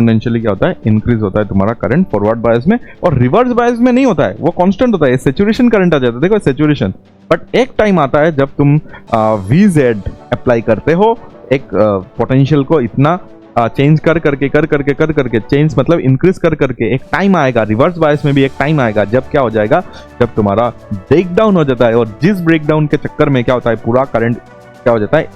Exponentially क्या होता है, इंक्रीज होता है तुम्हारा करंट फॉरवर्ड बायस में, और रिवर्स बायस में नहीं होता है, वो कांस्टेंट होता है, सैचुरेशन करंट आ जाता है। देखो सैचुरेशन, बट एक टाइम आता है जब तुम VZ अप्लाई करते हो, एक पोटेंशियल को इतना चेंज कर करके चेंज मतलब इंक्रीज कर करके एक टाइम आएगा, रिवर्स बायस में भी एक टाइम आएगा जब क्या हो जाएगा, जब तुम्हारा ब्रेकडाउन हो जाता है, और जिस ब्रेकडाउन के चक्कर में क्या होता है, पूरा करंट क्या हो जाता है,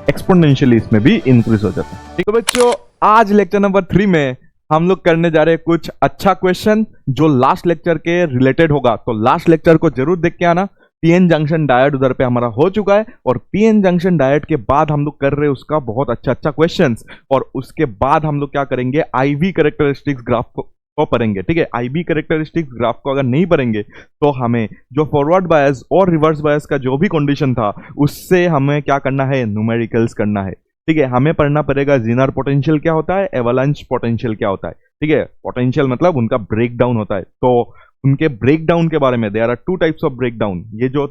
एक्सपोनेंशियली इसमें भी इंक्रीज हो जाता है। ठीक है बच्चों, आज लेक्चर नंबर 3 में हम लोग करने जा रहे हैं कुछ अच्छा क्वेश्चन जो लास्ट लेक्चर के रिलेटेड होगा, तो लास्ट लेक्चर को जरूर देख के आना। पीएन जंक्शन डायोड उधर पे हमारा हो चुका है, और पीएन जंक्शन डायोड के बाद हम लोग कर रहे हैं उसका बहुत अच्छा क्वेश्चंस, और उसके बाद हम लोग क्या करेंगे, आईवी कैरेक्टरिस्टिक्स ग्राफ को पढ़ेंगे। ठीक है, आईवी कैरेक्टरिस्टिक्स ग्राफ को अगर नहीं पढ़ेंगे तो हमें जो फॉरवर्ड बायस और रिवर्स बायस का जो भी कंडीशन था उससे हमें क्या करना है, न्यूमेरिकल्स करना है। ठीक है, हमें पढ़ना पड़ेगा जीनर पोटेंशियल क्या होता है, एवलांच पोटेंशियल क्या होता है। ठीक है, पोटेंशियल मतलब उनका ब्रेकडाउन होता है, तो उनके ब्रेकडाउन के बारे में, there are 2 types of breakdown. ये जो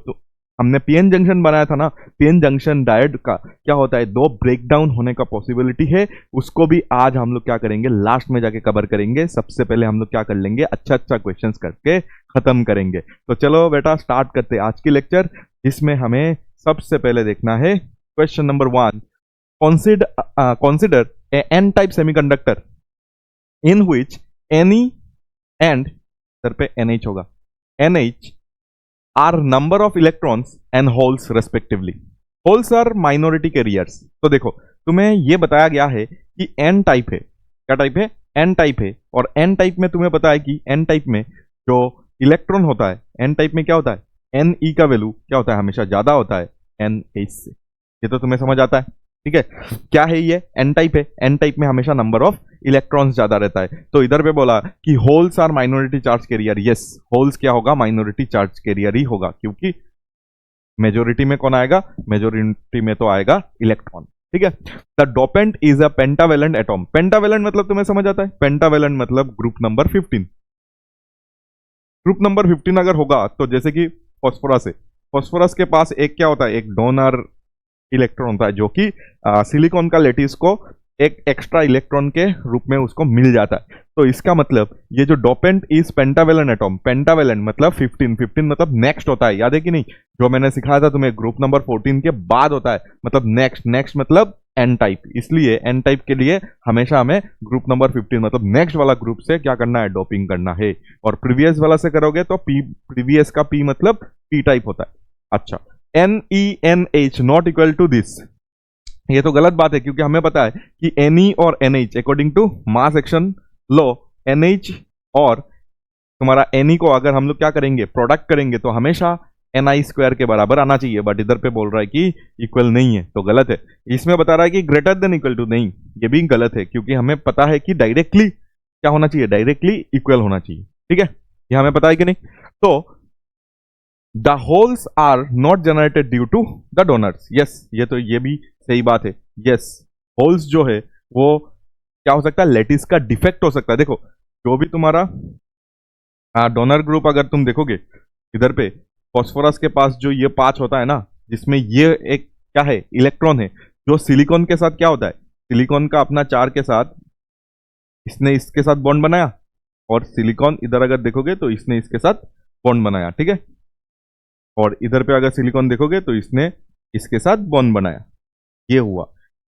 हमने पीएन जंक्शन बनाया था ना, पीएन जंक्शन डायोड का क्या होता है, 2 ब्रेकडाउन होने का पॉसिबिलिटी है, उसको भी आज हम लोग क्या करेंगे, लास्ट में जाके कवर करेंगे। सबसे पहले हम लोग क्या कर लेंगे, अच्छा क्वेश्चंस करके खत्म करेंगे। तो चलो बेटा स्टार्ट करते हैं आज की लेक्चर, जिसमें हमें सबसे पहले देखना है question number 1। consider a n-type semiconductor in which any and sir पे NH होगा, NH are number of electrons and holes respectively. Holes are minority carriers. तो देखो तुम्हें ये बताया गया है कि n टाइप है, क्या टाइप है, n टाइप है, और n टाइप में तुम्हें पता है कि n टाइप में जो इलेक्ट्रॉन होता है, n टाइप में क्या होता है, Ne का वैल्यू क्या होता है, हमेशा ज्यादा होता है NH से। ये तो तुम्हें समझ आता है। ठीक है, क्या है ये, एन टाइप है, एन टाइप में हमेशा नंबर ऑफ इलेक्ट्रॉन्स ज्यादा रहता है। तो इधर पे बोला कि holes are minority charge carrier. Yes, holes क्या होगा, माइनॉरिटी चार्ज कैरियर ही होगा, क्योंकि मेजोरिटी में कौन आएगा, मेजोरिटी में तो आएगा इलेक्ट्रॉन। ठीक है, the dopant is a pentavalent atom. Pentavalent मतलब तुम्हें समझ आता है, पेंटावेलेंट मतलब ग्रुप नंबर 15। ग्रुप नंबर 15 अगर होगा तो जैसे कि फॉस्फोरस है, फॉस्फोरस के पास एक क्या होता है, एक डोनर इलेक्ट्रॉन होता है, जो कि सिलिकॉन का लेटिस को एक एक्स्ट्रा इलेक्ट्रॉन के रूप में उसको मिल जाता है। तो इसका मतलब ये जो dopant is pentavalent atom, pentavalent मतलब 15 मतलब नेक्स्ट होता है, याद है कि नहीं, जो मैंने सिखाया था तुम्हें, ग्रुप नंबर 14 के बाद होता है, मतलब नेक्स्ट मतलब एन टाइप। इसलिए एन टाइप के लिए हमेशा हमें ग्रुप नंबर 15 मतलब नेक्स्ट वाला ग्रुप से क्या करना है, डोपिंग करना है। और प्रीवियस वाला से करोगे तो प्रीवियस का पी मतलब पी टाइप होता है। अच्छा, NeNH not equal to this, ये तो गलत बात है, क्योंकि हमें पता है कि Ne और NH according to mass action law, NH और तुम्हारा Ne को अगर हम लोग क्या करेंगे, प्रोडक्ट करेंगे, तो हमेशा Ni² के बराबर आना चाहिए, बट इधर पे बोल रहा है कि इक्वल नहीं है, तो गलत है। इसमें बता रहा है कि ग्रेटर देन इक्वल टू, नहीं, ये भी गलत है, क्योंकि हमें पता है कि डायरेक्टली क्या होना चाहिए, डायरेक्टली इक्वल होना चाहिए। ठीक है, ये हमें पता है कि नहीं। तो the holes are not generated due to the donors. Yes, ये तो ये भी सही बात है। यस, होल्स जो है वो क्या हो सकता है, लेटिस का डिफेक्ट हो सकता है। देखो जो भी तुम्हारा डोनर ग्रुप अगर तुम देखोगे इधर पे, फॉस्फोरस के पास जो ये 5 होता है ना, जिसमें ये एक क्या है, इलेक्ट्रॉन है, जो सिलिकॉन के साथ क्या होता है, सिलिकॉन का अपना 4 के साथ इसने इसके साथ बॉन्ड बनाया, और सिलिकॉन इधर अगर देखोगे तो इसने इसके साथ बॉन्ड बनाया। ठीक है, और इधर पे अगर सिलिकॉन देखोगे तो इसने इसके साथ बॉन्ड बनाया, ये हुआ,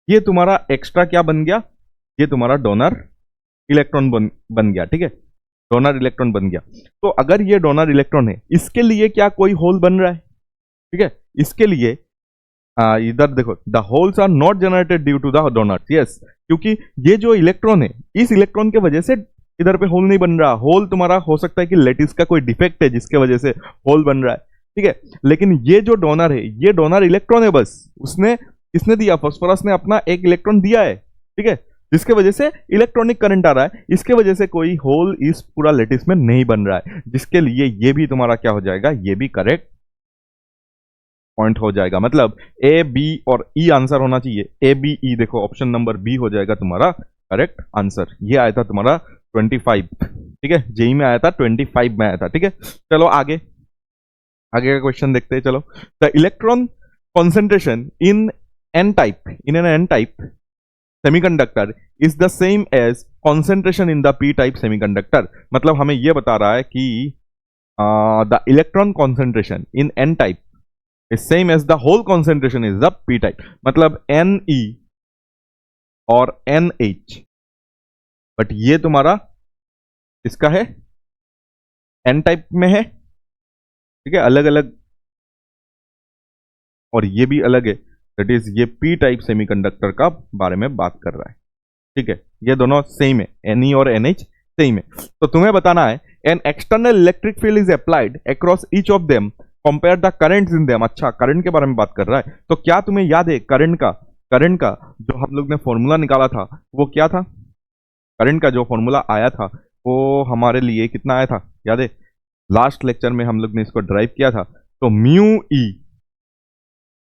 ये तुम्हारा एक्स्ट्रा क्या बन गया, ये तुम्हारा डोनर इलेक्ट्रॉन बन गया। ठीक है, डोनर इलेक्ट्रॉन बन गया। तो अगर ये डोनर इलेक्ट्रॉन है, इसके लिए क्या कोई होल बन रहा है। ठीक है, इसके लिए इधर देखो, the holes are not generated due to the donors. Yes, क्योंकि ये जो इलेक्ट्रॉन है, इस इलेक्ट्रॉन के वजह से इधर पे होल नहीं बन रहा। होल तुम्हारा हो सकता है कि लेटिस का कोई डिफेक्ट है जिसके वजह से होल बन रहा है। ठीक है, लेकिन ये जो डोनर है, ये डोनर इलेक्ट्रॉन है, बस उसने किसने दिया, फॉस्फोरस ने अपना एक इलेक्ट्रॉन दिया है। ठीक है, जिसके वजह से इलेक्ट्रॉनिक करंट आ रहा है, इसके वजह से कोई होल इस पूरा लेटिस में नहीं बन रहा है, जिसके लिए ये भी तुम्हारा क्या हो जाएगा, ये भी करेक्ट पॉइंट हो जाएगा। मतलब ए, बी और ई आंसर होना चाहिए, ए बी ई। देखो ऑप्शन नंबर बी हो जाएगा तुम्हारा करेक्ट आंसर। ये आया था तुम्हारा 25। ठीक है, जेई में आया था, 25 में आया था। ठीक है, चलो आगे का क्वेश्चन देखते हैं। चलो, the electron concentration in N type semiconductor is the same as concentration in the P type semiconductor, मतलब हमें यह बता रहा है कि the electron concentration in N type is same as the hole concentration is the P type, मतलब N E और N H, but ये तुम्हारा इसका है एन टाइप में है, ठीक है, अलग अलग, और ये भी अलग है, दैट इज ये पी टाइप सेमीकंडक्टर का बारे में बात कर रहा है, ठीक है, ये दोनों सेम है, एन और एन एच सेम है। तो तुम्हें बताना है an external electric field is applied across each of them, compare the currents in them. अच्छा, करंट के बारे में बात कर रहा है, तो क्या तुम्हें याद है करंट का जो हम लोग ने फॉर्मूला निकाला था वो क्या था? करंट का जो फॉर्मूला आया था वो हमारे लिए कितना आया था, याद है? लास्ट लेक्चर में हम लोग ने इसको ड्राइव किया था, तो म्यू ई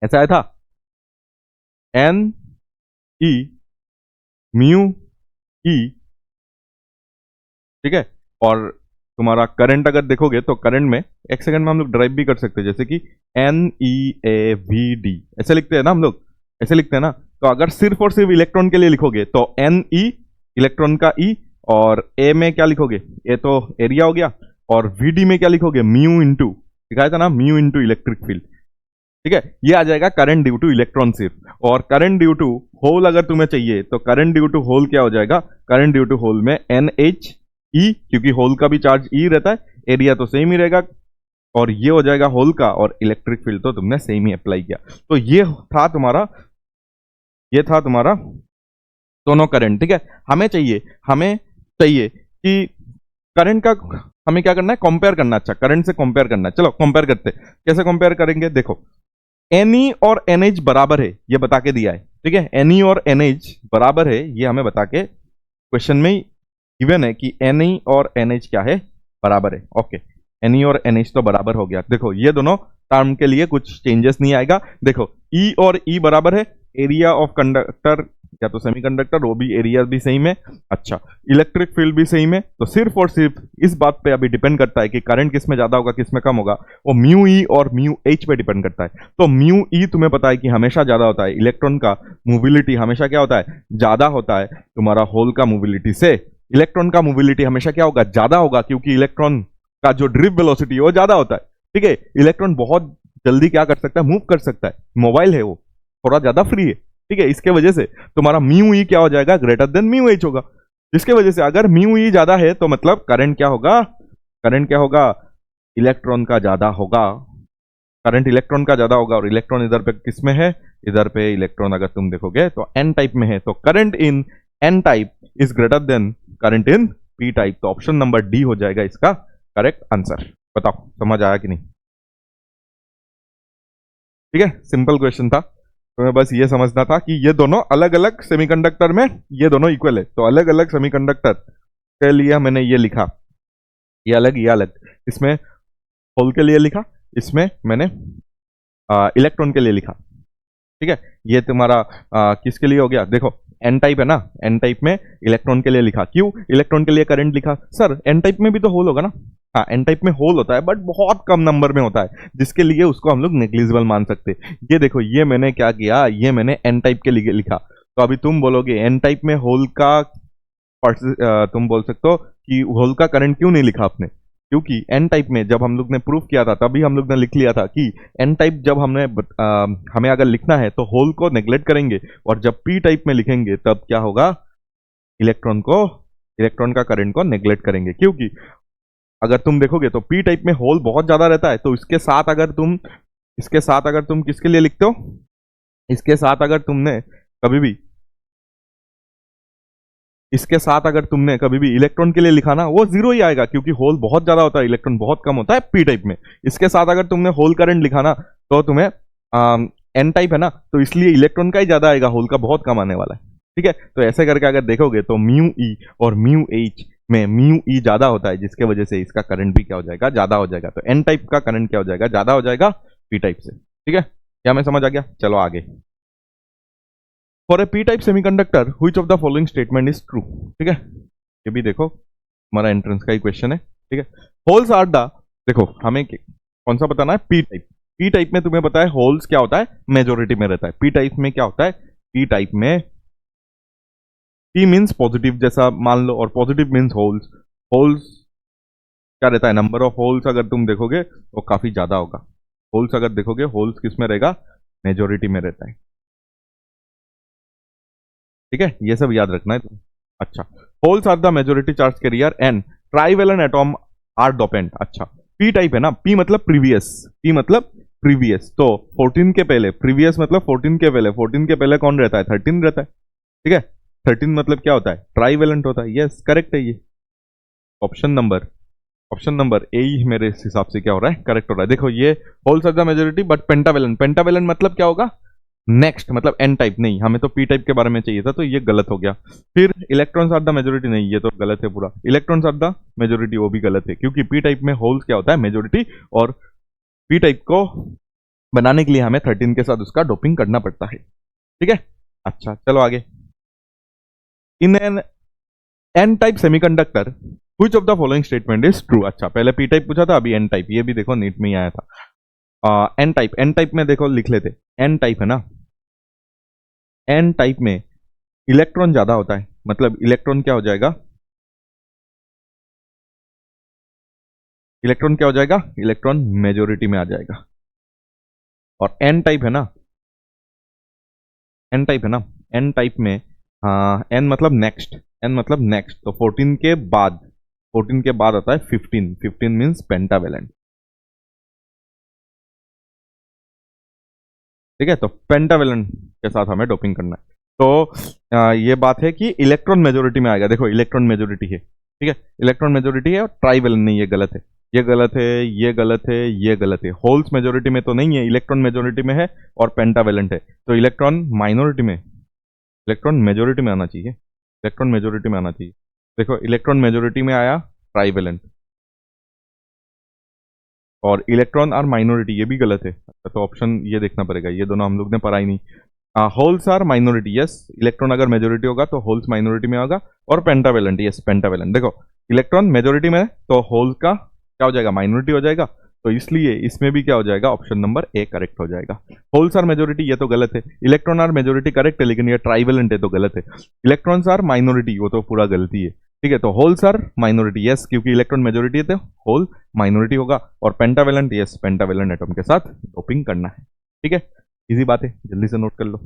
ऐसा आया था, एन ई म्यू ई, ठीक है। और तुम्हारा करंट अगर देखोगे तो करंट में एक सेकंड में हम लोग ड्राइव भी कर सकते हैं, जैसे कि N E A V D ऐसे लिखते हैं ना हम लोग, ऐसे लिखते हैं ना। तो अगर सिर्फ और सिर्फ इलेक्ट्रॉन के लिए लिखोगे तो एन ई इलेक्ट्रॉन का ई, और ए में क्या लिखोगे, ए तो एरिया हो गया, और वी डी में क्या लिखोगे, म्यू इंटू, दिखाया था ना, म्यू इंटू इलेक्ट्रिक फील्ड, ठीक है। ये आ जाएगा करंट ड्यू टू इलेक्ट्रॉन सिर्फ, और करंट ड्यू टू होल अगर तुम्हें चाहिए तो करंट ड्यू टू होल क्या हो जाएगा, करंट ड्यू टू होल में एन एच ई, क्योंकि होल का भी चार्ज ई रहता है, एरिया तो सेम ही रहेगा, और ये हो जाएगा होल का, और इलेक्ट्रिक फील्ड तो तुमने सेम ही अप्लाई किया। तो ये था तुम्हारा दोनों करंट, ठीक है। हमें चाहिए कि करंट का हमें क्या करना है, कंपेयर करना। अच्छा, करंट से कंपेयर करना है, चलो कंपेयर करते हैं। कैसे कंपेयर करेंगे, देखो एनई और एनएच बराबर है, ये बता के दिया है, ठीक है। एनई और एनएच बराबर है, ये हमें बता के क्वेश्चन में गिवन है कि एनई और एनएच क्या है, बराबर है। ओके, एनई और एनएच तो बराबर हो गया। देखो ये दोनों टर्म के लिए कुछ चेंजेस नहीं आएगा। देखो ई और ई बराबर है, एरिया ऑफ कंडक्टर या तो सेमीकंडक्टर, वो भी एरिया भी सेम है। अच्छा, इलेक्ट्रिक फील्ड भी सेम है। तो सिर्फ और सिर्फ इस बात पे अभी डिपेंड करता है कि करंट किस में ज्यादा होगा किस में कम होगा, वो म्यू ई और म्यू एच पे डिपेंड करता है। तो म्यू ई तुम्हें पता है कि हमेशा ज्यादा होता है, इलेक्ट्रॉन का मोबिलिटी हमेशा क्या होता है, ज्यादा होता है तुम्हारा होल का मोबिलिटी से। इलेक्ट्रॉन का मोबिलिटी हमेशा क्या होगा, ज्यादा होगा, क्योंकि इलेक्ट्रॉन का जो ड्रिप वेलोसिटी है वो ज्यादा होता है, ठीक है। इलेक्ट्रॉन बहुत जल्दी क्या कर सकता है, मूव कर सकता है, मोबाइल है वो, थोड़ा ज्यादा फ्री है, ठीक है। इसके वजह से तुम्हारा म्यू ई क्या हो जाएगा, ग्रेटर देन म्यू एच होगा। जिसके वजह से अगर म्यू ई ज्यादा है तो मतलब करंट क्या होगा, इलेक्ट्रॉन का ज्यादा होगा, करंट इलेक्ट्रॉन का ज्यादा होगा। और इलेक्ट्रॉन इधर पे किस में है, इधर पे इलेक्ट्रॉन अगर तुम देखोगे तो एन टाइप में है, तो current in N type is greater then current in P type. तो ऑप्शन नंबर डी हो जाएगा इसका करेक्ट आंसर। बताओ समझ आया कि नहीं? ठीक है, सिंपल क्वेश्चन था। तुम्हें बस ये समझना था कि ये दोनों अलग अलग सेमीकंडक्टर में ये दोनों इक्वल है, तो अलग अलग सेमीकंडक्टर के लिए मैंने ये लिखा, ये अलग, इसमें होल के लिए लिखा, इसमें मैंने इलेक्ट्रॉन के लिए लिखा, ठीक है। ये तुम्हारा किसके लिए हो गया, देखो एन टाइप है ना, एन टाइप में इलेक्ट्रॉन के लिए लिखा। क्यों इलेक्ट्रॉन के लिए करंट लिखा, सर एन टाइप में भी तो होल होगा ना। हाँ, एन टाइप में होल होता है, बट बहुत कम नंबर में होता है, जिसके लिए उसको हम लोग नेग्लिजिबल मान सकते हैं। ये देखो, ये मैंने क्या किया, ये मैंने एन टाइप के लिए लिखा। तो अभी तुम बोलोगे एन टाइप में होल का तुम बोल सकते हो कि होल का करंट क्यों नहीं लिखा आपने, क्योंकि एन टाइप में जब हम लोग ने प्रूफ किया था तभी हम लोग ने लिख लिया था कि एन टाइप जब हमें अगर लिखना है तो होल को नेग्लेक्ट करेंगे, और जब पी टाइप में लिखेंगे तब क्या होगा, इलेक्ट्रॉन का करंट को नेग्लेक्ट करेंगे। क्योंकि अगर तुम देखोगे तो पी टाइप में होल बहुत ज्यादा रहता है, तो इसके साथ अगर तुम किसके लिए लिखते हो, इसके साथ अगर तुमने कभी भी इलेक्ट्रॉन के लिए लिखा ना, वो जीरो ही आएगा, क्योंकि होल बहुत ज्यादा होता है, इलेक्ट्रॉन बहुत कम होता है पी टाइप में। इसके साथ अगर तुमने होल करंट लिखा ना, तो तुम्हें एन टाइप है ना, तो इसलिए इलेक्ट्रॉन का ही ज्यादा आएगा, होल का बहुत कम आने वाला है, ठीक है। तो ऐसे करके अगर देखोगे तो म्यू ई और म्यू एच में म्यू ई ज्यादा होता है, जिसके वजह से इसका करंट भी क्या हो जाएगा, ज्यादा हो जाएगा। तो एन टाइप का करंट क्या हो जाएगा, ज्यादा हो जाएगा पी टाइप से, ठीक है। क्या मैं समझ आ गया? चलो आगे। For A P type semiconductor which of the following statement is true, ठीक है। ये भी देखो हमारा एंट्रेंस का ही क्वेश्चन है, ठीक है। होल्स आर द, देखो हमें कौन सा बताना है, पी टाइप। पी टाइप में तुम्हें पता है होल्स क्या होता है, मेजोरिटी में रहता है। पी टाइप में क्या होता है, पी टाइप में पी मीन्स पॉजिटिव जैसा मान लो, और पॉजिटिव मीन्स होल्स। होल्स क्या रहता है, नंबर ऑफ होल्स अगर तुम देखोगे तो काफी ज्यादा होगा। होल्स अगर देखोगे, होल्स किस में रहेगा, मेजोरिटी में रहता है। ठीक है, ये सब याद रखना है तुम्हें। अच्छा, holes are the majority charge carrier and trivalent atom are dopant. अच्छा, पी टाइप है ना, पी मतलब प्रीवियस, पी मतलब प्रीवियस, तो 14 के पहले, प्रीवियस मतलब 14 के पहले, 14 के पहले कौन रहता है, 13 रहता है। ठीक है, 13 मतलब क्या होता है, ट्राइवेलेंट होता है। यस, करेक्ट है ये। Option number, option number A ही मेरे इस हिसाब से क्या हो रहा है, करेक्ट हो रहा है। देखो ये holes are the majority but pentavalent, pentavalent मतलब क्या होगा, नेक्स्ट मतलब एन टाइप। नहीं, हमें तो पी टाइप के बारे में चाहिए था, तो ये गलत हो गया। फिर इलेक्ट्रॉन्स आर द मेजोरिटी, नहीं ये तो गलत है पूरा। इलेक्ट्रॉन्स आर द मेजोरिटी, वो भी गलत है, क्योंकि पी टाइप में होल्स क्या होता है, मेजोरिटी। और पी टाइप को बनाने के लिए हमें 13 के साथ उसका डोपिंग करना पड़ता है। ठीक है, अच्छा चलो आगे। In N N type semiconductor which of the following statement is true. अच्छा, पहले पी टाइप पूछा था, अभी एन टाइप, ये भी देखो नीट में ही आया था। एन टाइप, एन टाइप में देखो लिख लेते, एन टाइप है ना, एन टाइप में इलेक्ट्रॉन ज्यादा होता है, मतलब इलेक्ट्रॉन क्या हो जाएगा, इलेक्ट्रॉन क्या हो जाएगा, इलेक्ट्रॉन मेजोरिटी में आ जाएगा। और एन टाइप है ना, एन टाइप है ना, एन टाइप में, हाँ एन मतलब नेक्स्ट, एन मतलब नेक्स्ट, तो 14 के बाद, 14 के बाद आता है 15, 15 मीन्स पेंटावेलेंट। ठीक है, तो पेंटावेलेंट के साथ हमें डोपिंग करना है। तो ये बात है कि इलेक्ट्रॉन मेजोरिटी में आएगा। देखो इलेक्ट्रॉन मेजोरिटी है, ठीक है, इलेक्ट्रॉन मेजोरिटी है, और ट्राइवेलेंट नहीं, ये गलत है, ये गलत है, ये गलत है, ये गलत है। होल्स मेजोरिटी में तो नहीं है, इलेक्ट्रॉन मेजोरिटी में है और पेंटावेलेंट है, तो इलेक्ट्रॉन माइनॉरिटी में, इलेक्ट्रॉन मेजोरिटी में आना चाहिए, इलेक्ट्रॉन मेजोरिटी में आना चाहिए। देखो इलेक्ट्रॉन मेजोरिटी में आया ट्राइवेलेंट, और इलेक्ट्रॉन आर माइनॉरिटी, ये भी गलत है। तो ऑप्शन ये देखना पड़ेगा, ये दोनों हम लोग ने पढ़ा ही नहीं। Holes are minority, yes, electron अगर मेजोरिटी होगा तो होल्स माइनॉरिटी में होगा। और पेंटावेलेंट, यस पेंटावेलेंट। देखो इलेक्ट्रॉन मेजोरिटी में है तो होल्स का क्या हो जाएगा, माइनॉरिटी हो जाएगा, तो इसलिए इसमें भी क्या हो जाएगा, ऑप्शन नंबर ए करेक्ट हो जाएगा। होल्स आर मेजोरिटी, ये तो गलत है। इलेक्ट्रॉन आर मेजोरिटी करेक्ट है, लेकिन ये ट्राइवेलेंट है तो गलत है। इलेक्ट्रॉन्स आर माइनॉरिटी, वो तो पूरा गलती है। ठीक है, तो होल्स आर माइनॉरिटी, यस, क्योंकि इलेक्ट्रॉन मेजोरिटी है तो होल माइनॉरिटी होगा। और पेंटावेलेंट, यस, पेंटावेलेंट एटम के साथ डोपिंग करना है। ठीक है, इजी बात है, जल्दी से नोट कर लो।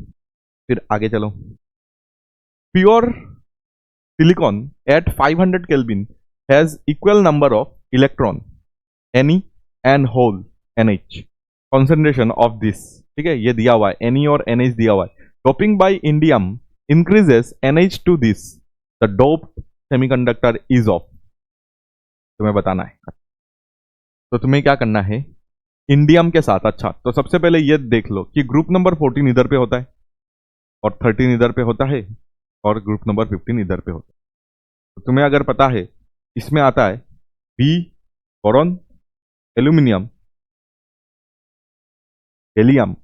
फिर आगे चलो। Pure silicon at 500 Kelvin has equal number of electron N E and hole NH, concentration of this. ठीक है, ये दिया हुआ है, एनी और NH दिया हुआ है। Doping by indium increases NH to this, the doped semiconductor is of. तुम्हें बताना है, तो तुम्हें क्या करना है, इंडियम के साथ। अच्छा, तो सबसे पहले ये देख लो कि ग्रुप नंबर 14 इधर पे होता है, और 13 इधर पे होता है, और ग्रुप नंबर 15 इधर पे होता है। तो तुम्हें अगर पता है, इसमें आता है B boron, aluminium, helium,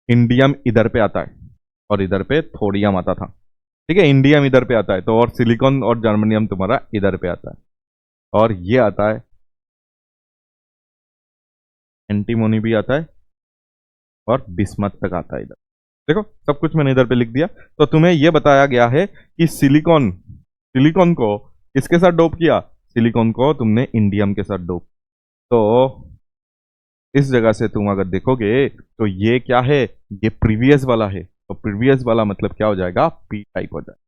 indium इधर पे आता है, और इधर पे थोडियम आता था। ठीक है, इंडियम इधर पे आता है, तो और सिलिकॉन और जर्मनियम तुम्हारा इधर पे आता है, और ये आता है एंटीमोनी भी आता है, और बिस्मथ तक आता है इधर। देखो सब कुछ मैंने इधर पे लिख दिया। तो तुम्हें यह बताया गया है कि सिलिकॉन, सिलिकॉन को किसके साथ डोप किया, सिलिकॉन को तुमने इंडियम के साथ डोप। तो इस जगह से तुम अगर देखोगे तो ये क्या है, ये प्रीवियस वाला है, तो प्रीवियस वाला मतलब क्या हो जाएगा, पी टाइप हो जाएगा।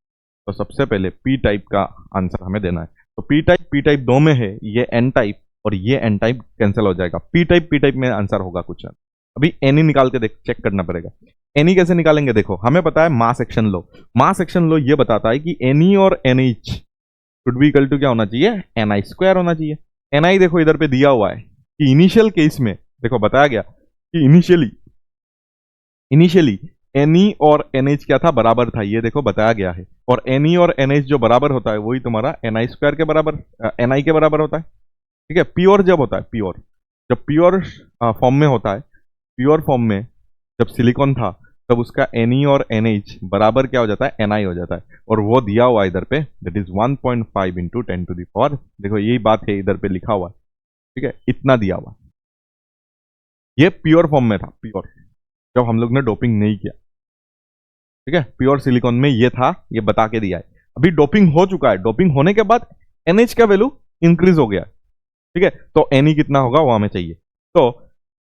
तो सबसे पहले पी टाइप का आंसर हमें देना है। तो पी टाइप दो में है, ये एन टाइप और ये एन टाइप कैंसिल हो जाएगा, पी टाइप में आंसर होगा कुछ। अभी एनी निकाल के देख, चेक करना पड़ेगा। एनी कैसे निकालेंगे, देखो हमें पता है मास एक्शन लो, मास एक्शन लो ये बताता है कि एनी और N H should be equal to क्या होना चाहिए, एनआई स्क्वायर होना चाहिए। एनआई देखो इधर पे दिया हुआ है कि इनिशियल केस में, देखो बताया गया कि इनिशियली, इनिशियली एनई और एनएच क्या था, बराबर था, ये देखो बताया गया है। और एनई और एनएच जो बराबर होता है वही तुम्हारा एनआई स्क्वायर के बराबर, एनआई के बराबर होता है। ठीक है, प्योर जब होता है, प्योर जब प्योर फॉर्म में होता है, प्योर फॉर्म में जब सिलिकॉन था, तब उसका एनई और एनएच बराबर क्या हो जाता है, एनआई हो जाता है। और वो दिया हुआ है इधर पे, दैट इज 1.5 इंटू 10⁴। देखो यही बात है, इधर पे लिखा हुआ है। ठीक है, इतना दिया हुआ, ये प्योर फॉर्म में था, प्योर, जब हम लोग ने डोपिंग नहीं किया। ठीक है, प्योर सिलिकॉन में ये था, ये बता के दिया है। अभी डोपिंग हो चुका है, डोपिंग होने के बाद NH का वैल्यू इंक्रीज हो गया, ठीक है, तो Ne कितना होगा वो हमें चाहिए। तो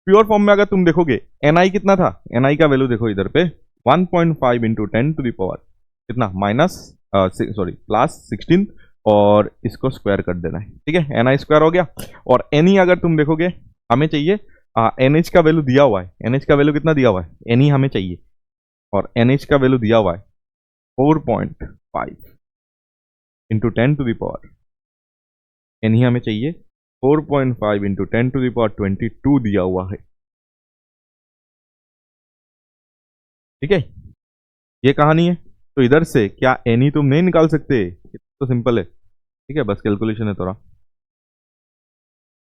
प्योर फॉर्म में अगर तुम देखोगे Ni कितना था, Ni का वैल्यू देखो इधर पे 1.5 इंटू 10 टू द पावर कितना माइनस सॉरी +16 और इसको स्क्वायर कर देना है, ठीक है, Ni स्क्वायर हो गया। और Ne अगर तुम देखोगे हमें चाहिए NH का वैल्यू दिया हुआ है, NH का वैल्यू कितना दिया हुआ है, Ne हमें चाहिए और NH का वैल्यू दिया हुआ है 4.5 into 10 to the power, Ne हमें चाहिए 4.5 इंटू 10 टू द पावर 22 दिया हुआ है, ठीक है, ये कहानी है। तो इधर से क्या Ne तुम नहीं निकाल सकते, तो सिंपल है, ठीक है, बस कैलकुलेशन है थोड़ा।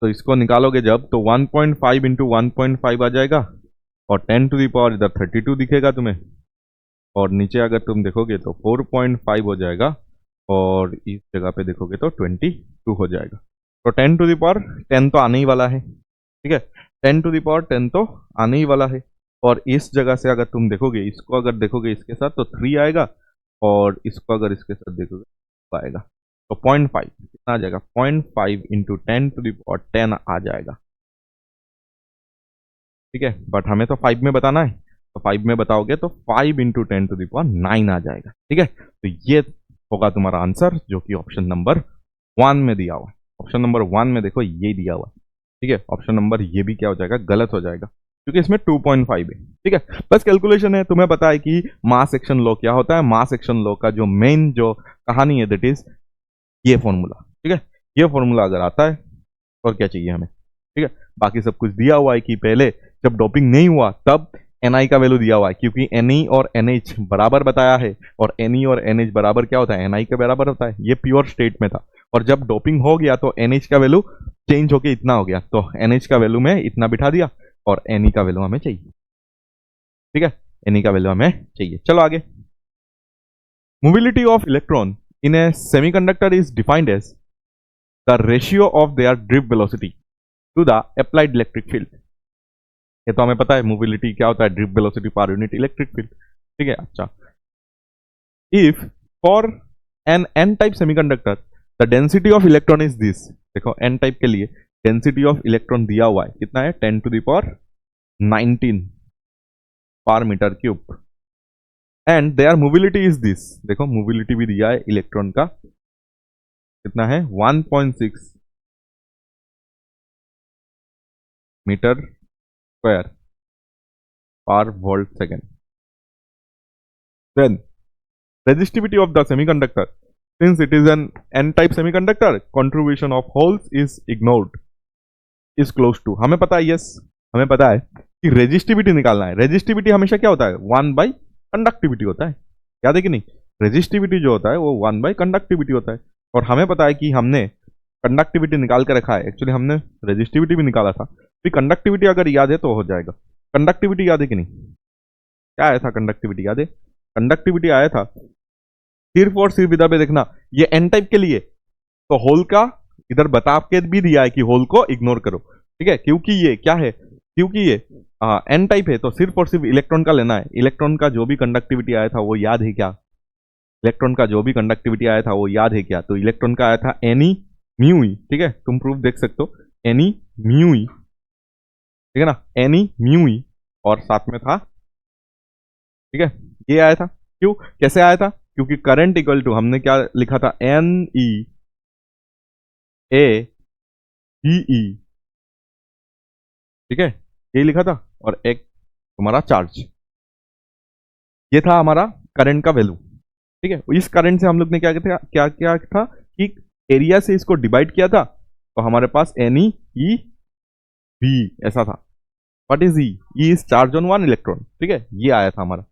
तो इसको निकालोगे जब तो 1.5 इंटू 1.5 आ जाएगा और 10 टू द पावर इधर 32 दिखेगा तुम्हें, और नीचे अगर तुम देखोगे तो 4.5 हो जाएगा और इस जगह पे देखोगे तो 22 हो जाएगा। तो 10 टू द पावर 10 तो आने ही वाला है, ठीक है, 10 टू द पावर 10 तो आने ही वाला है। और इस जगह से अगर तुम देखोगे, इसको अगर देखोगे इसके साथ तो 3 आएगा और इसको अगर इसके साथ देखोगे तो आएगा, तो 0.5 कितना आ जाएगा, 0.5 इंटू 10 टू द पावर 10 आ जाएगा, ठीक है, बट हमें तो 5 में बताना है, तो 5 में बताओगे तो 5 इंटू 10 टू द पावर 9 आ जाएगा, ठीक है। तो ये होगा तुम्हारा आंसर जो कि ऑप्शन नंबर 1 में दिया हुआ है। ऑप्शन नंबर 1 में देखो ये दिया हुआ है, ठीक है, ऑप्शन नंबर ये भी क्या हो जाएगा, गलत हो जाएगा, क्योंकि इसमें 2.5 है, ठीक है। बस कैलकुलेशन है, तुम्हें पता है कि मास एक्शन लॉ क्या होता है, मास एक्शन लॉ का जो मेन जो कहानी है दैट इज ये फॉर्मूला, ठीक है, ये फॉर्मूला अगर आता है और क्या चाहिए हमें, ठीक है। बाकी सब कुछ दिया हुआ है कि पहले जब डोपिंग नहीं हुआ तब Ni का वैल्यू दिया हुआ है, क्योंकि Ne और NH बराबर बताया है, और Ne और NH बराबर क्या होता है, Ni के बराबर होता है, ये प्योर स्टेट में था। और जब डोपिंग हो गया तो NH का वैल्यू चेंज होके इतना हो गया, तो NH का वैल्यू में इतना बिठा दिया और Ne का वैल्यू हमें चाहिए, ठीक है, Ne का वैल्यू हमें चाहिए। चलो आगे। Mobility of electron in a semiconductor is defined as the ratio of their drift velocity to the applied electric field. ये तो हमें पता है मोबिलिटी क्या होता है, drift velocity per unit electric field, ठीक है। अच्छा, if for N N type semiconductor the density of electron is this, देखो एन टाइप के लिए डेंसिटी ऑफ इलेक्ट्रॉन दिया हुआ है, कितना है, 10 to the power 19 per metre cube, and their mobility is this, देखो मोबिलिटी भी दिया है इलेक्ट्रॉन का, कितना है 1.6 metre square per volt second. Then resistivity of the semiconductor, since it is an n-type semiconductor, contribution of holes is ignored, is close to, हमें पता है, यस हमें पता है कि रेजिस्टिविटी निकालना है। रेजिस्टिविटी हमेशा क्या होता है, 1 बाई कंडक्टिविटी होता है, याद है कि नहीं, रेजिस्टिविटी जो होता है वो 1 बाई कंडक्टिविटी होता है। और हमें पता है कि हमने कंडक्टिविटी निकाल के रखा है, एक्चुअली हमने रेजिस्टिविटी भी निकाला था, फिर कंडक्टिविटी अगर याद है तो हो जाएगा। कंडक्टिविटी याद है कि नहीं, क्या आया था कंडक्टिविटी, याद है, कंडक्टिविटी आया था सिर्फ और सिर्फ इधर पे देखना, ये एन टाइप के लिए, तो होल का इधर बता के भी दिया है कि होल को इग्नोर करो, ठीक है, क्योंकि ये क्या है, क्योंकि ये एन टाइप है तो सिर्फ और सिर्फ इलेक्ट्रॉन का लेना है। इलेक्ट्रॉन का जो भी कंडक्टिविटी आया था वो याद है क्या, इलेक्ट्रॉन का जो भी कंडक्टिविटी आया था वो याद है क्या, तो इलेक्ट्रॉन का आया था एनी म्यू ई, ठीक है, तुम प्रूफ देख सकते हो, एनी म्यू ई, ठीक है ना, एनी म्यू ई, और साथ में था, ठीक है, ये आया था, क्यों, कैसे आया था, क्योंकि करंट इक्वल टू हमने क्या लिखा था, एन ई ए ई ई, ठीक है, ये लिखा था, और एक तुम्हारा चार्ज, ये था हमारा करंट का वैल्यू, ठीक है। इस करंट से हम लोग ने क्या किया, क्या क्या था कि एरिया से इसको डिवाइड किया था, तो हमारे पास एन ई ई बी ऐसा था। What is E, E is charge on 1 electron, ठीक है, ये आया था हमारा।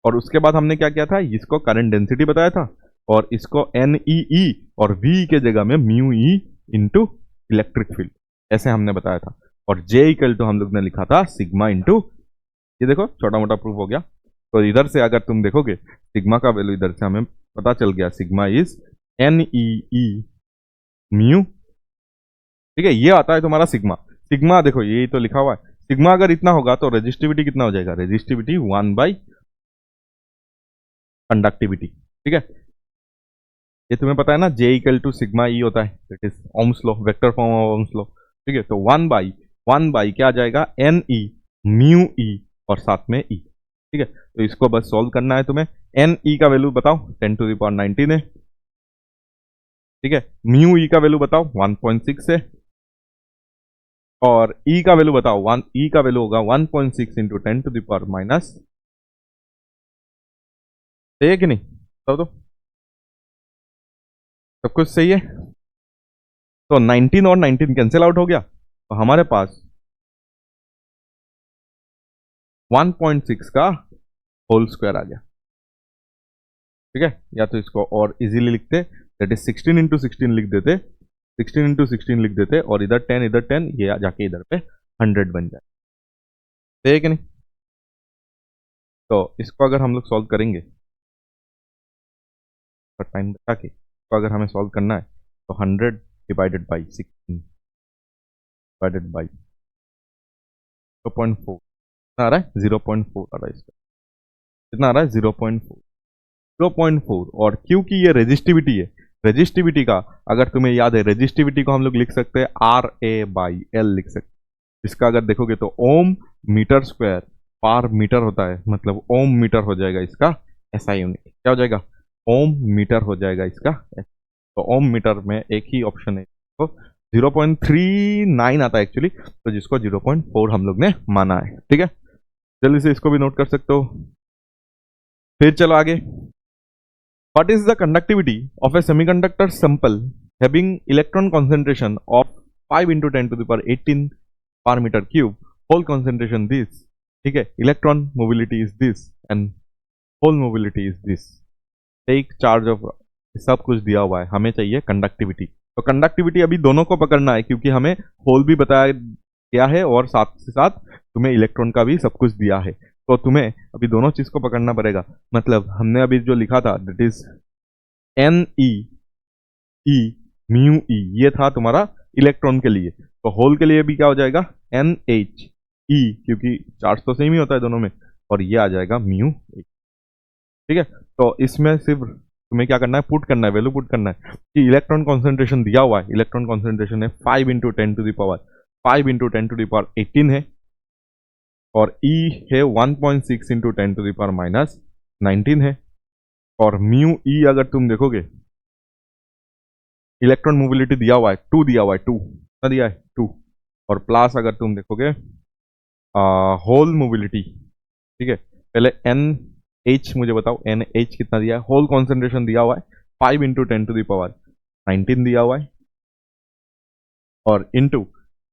और उसके बाद हमने क्या किया था, इसको करंट डेंसिटी बताया था, और इसको एन ई ई और वी के जगह में mu E into electric field ऐसे हमने बताया था, और जे इक्वल टू हम लोग ने लिखा था सिग्मा इंटू, ये देखो छोटा मोटा प्रूफ हो गया। तो इधर से अगर तुम देखोगे सिग्मा का वैल्यू इधर से हमें पता चल गया, sigma is N E E mu, ठीक है, ये आता है तुम्हारा सिग्मा। सिग्मा देखो यही तो लिखा हुआ है, सिग्मा अगर इतना होगा तो रेजिस्टिविटी कितना हो जाएगा, रेजिस्टिविटी 1 बाई कंडक्टिविटी, ठीक है। ये तुम्हें पता है ना, J equal to sigma E होता है, that is Ohm's law, vector form of Ohm's law, ठीक है। तो वन बाई क्या आ जाएगा, एन ई म्यू ई और साथ में ई, ठीक है। तो इसको बस सॉल्व करना है तुम्हें। एन ई का वैल्यू बताओ 10⁻19 है, ठीक है। म्यू ई का वैल्यू बताओ 1.6 है, और ई का वैल्यू बताओ, ई का वैल्यू होगा 1.6 इंटू 10⁻⁻, सही है कि नहीं, बताओ तो। सब कुछ सही है। तो 19 और 19 कैंसिल आउट हो गया, तो हमारे पास 1.6 का होल स्क्वायर आ गया, ठीक है। या तो इसको और इजीली लिखते, दैट इज 16 इंटू 16 लिख देते, 16 इंटू 16 लिख देते, और इधर 10 इधर 10, ये जाके इधर पे 100 बन जाए, सही है कि नहीं। तो इसको अगर हम लोग सॉल्व करेंगे, टाइम बचा के, तो अगर हमें सॉल्व करना है तो 100 डिवाइडेड बाई 16 डिवाइडेड बाई 0.4 कितना आ रहा है, 0.4 आ रहा है इसका, कितना आ रहा है 0.4, और क्योंकि ये रेजिस्टिविटी है, रेजिस्टिविटी का अगर तुम्हें याद है, रेजिस्टिविटी को हम लोग लिख सकते हैं RA/L लिख सकते हैं। इसका अगर देखोगे तो ओम मीटर स्क्वायर पर मीटर होता है, मतलब ओम मीटर हो जाएगा इसका SI यूनिट, क्या हो जाएगा, ओम मीटर हो जाएगा इसका। तो ओम मीटर में एक ही ऑप्शन है, तो 0.39 आता है एक्चुअली, तो जिसको 0.4 हम लोग ने माना है, ठीक है। जल्दी से इसको भी नोट कर सकते हो। फिर चलो आगे। What is the conductivity of a semiconductor sample having electron concentration of 5 into 10 to the power 18 per meter cube? Hole concentration this, ठीक है। Electron mobility is this and hole mobility is this. Take charge of, सब कुछ दिया हुआ है, हमें चाहिए conductivity. तो कंडक्टिविटी अभी दोनों को पकड़ना है, क्योंकि हमें होल भी बताया गया है और साथ से साथ तुम्हें इलेक्ट्रॉन का भी सब कुछ दिया है। तो तुम्हें अभी दोनों चीज को पकड़ना पड़ेगा। मतलब हमने अभी जो लिखा था, that is N E E mu E, ये था तुम्हारा इलेक्ट्रॉन के लिए। तो होल के लिए भी क्या हो जाएगा, एन एच ई, क्योंकि चार्ज तो सेम ही होता है दोनों में, और ये आ जाएगा म्यू एच, ठीक है। तो इसमें सिर्फ तुम्हें क्या करना है, पुट करना है, वैल्यू पुट करना है कि इलेक्ट्रॉन कॉन्सेंट्रेशन दिया हुआ है, इलेक्ट्रॉन कॉन्सेंट्रेशन है 5 into 10 to the power 5 into 10 to the power 18 है, और ई है 1.6 इंटू 10 टू दावर -19 है, और म्यू ई अगर तुम देखोगे, इलेक्ट्रॉन मोबिलिटी दिया हुआ है 2, दिया हुआ है 2, कितना दिया है 2, और प्लस अगर तुम देखोगे होल मोबिलिटी, ठीक है। पहले एन एच मुझे बताओ, एन एच कितना दिया है, होल कॉन्सेंट्रेशन दिया हुआ है 5 इंटू 10 टू दावर 19 दिया हुआ है, और इनटू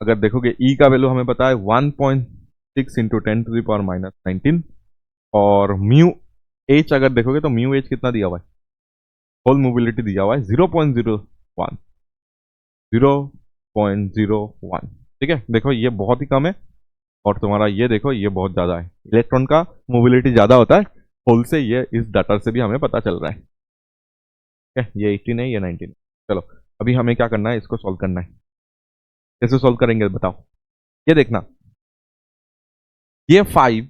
अगर देखोगे ई का वैल्यू हमें पता है 1.6 इंटू 10 टू दावर -19, और म्यू एच अगर देखोगे तो म्यू एच कितना दिया हुआ है, होल मोबिलिटी दिया हुआ है 0.01, 0.01, ठीक है। देखो ये बहुत ही कम है, और तुम्हारा ये देखो ये बहुत ज़्यादा है। इलेक्ट्रॉन का मोबिलिटी ज़्यादा होता है होल से, ये इस डाटा से भी हमें पता चल रहा है, ठीक है। ये 18 है, ये 19 है। चलो अभी हमें क्या करना है, इसको सॉल्व करना है। कैसे सॉल्व करेंगे बताओ। ये देखना, ये 5,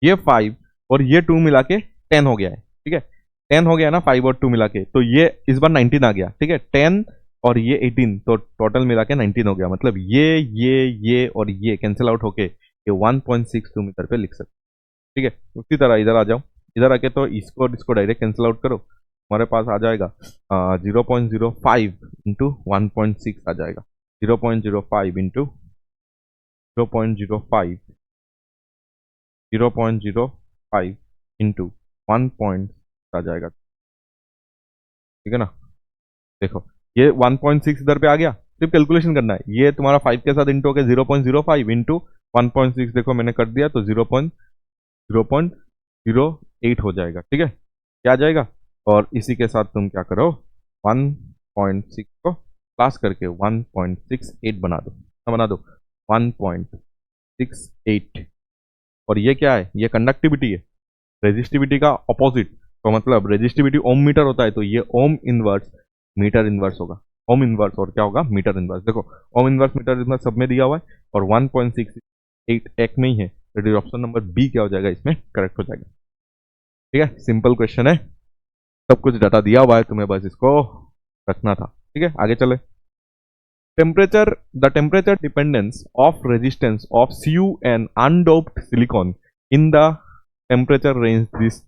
ये 5 और ये 2 मिला के 10 हो गया है, ठीक है। 10 हो गया ना 5 और 2 मिला के, तो ये इस बार 19 आ गया, ठीक है। 10 और ये 18, तो टोटल मिला के 19 हो गया। मतलब ये और ये कैंसिल आउट होके ये 1.62 मीटर पे लिख सकते, ठीक है। उसी तरह इधर आ जाओ, इधर आके तो इसको और इसको डायरेक्ट कैंसिल आउट करो, हमारे पास आ जाएगा 0.05 इंटू 1.6 आ जाएगा, 0.05 इंटू 0.05 0.05 इंटू 1 आ जाएगा, ठीक है ना। देखो ये 1.6 इधर पे आ गया, सिर्फ कैलकुलेशन करना है। ये तुम्हारा 5 के साथ इंटू हो गया 0.05 इंटू 1.6, देखो मैंने कर दिया, तो 0.08 हो जाएगा, ठीक है। क्या आ जाएगा, और इसी के साथ तुम क्या करो, 1.6 को प्लस करके 1.68 बना दो, क्या बना दो 1.68, और ये क्या है, ये कंडक्टिविटी है, रेजिस्टिविटी का ऑपोजिट। तो मतलब रेजिस्टिविटी ओम मीटर होता है, तो ये ओम इनवर्स मीटर इनवर्स होगा, ओम इनवर्स और क्या होगा मीटर इनवर्स। देखो ओम इनवर्स मीटर इनवर्स सब में दिया हुआ है, और 1.68 एक में ही है, तो ऑप्शन नंबर बी क्या हो जाएगा, इसमें करेक्ट हो जाएगा। ठीक है, सिंपल क्वेश्चन है, सब कुछ डाटा दिया हुआ है, तुम्हें बस इसको रखना था। ठीक है, आगे चले। Temperature, the temperature dependence of resistance of Cu and undoped silicon in the temperature range this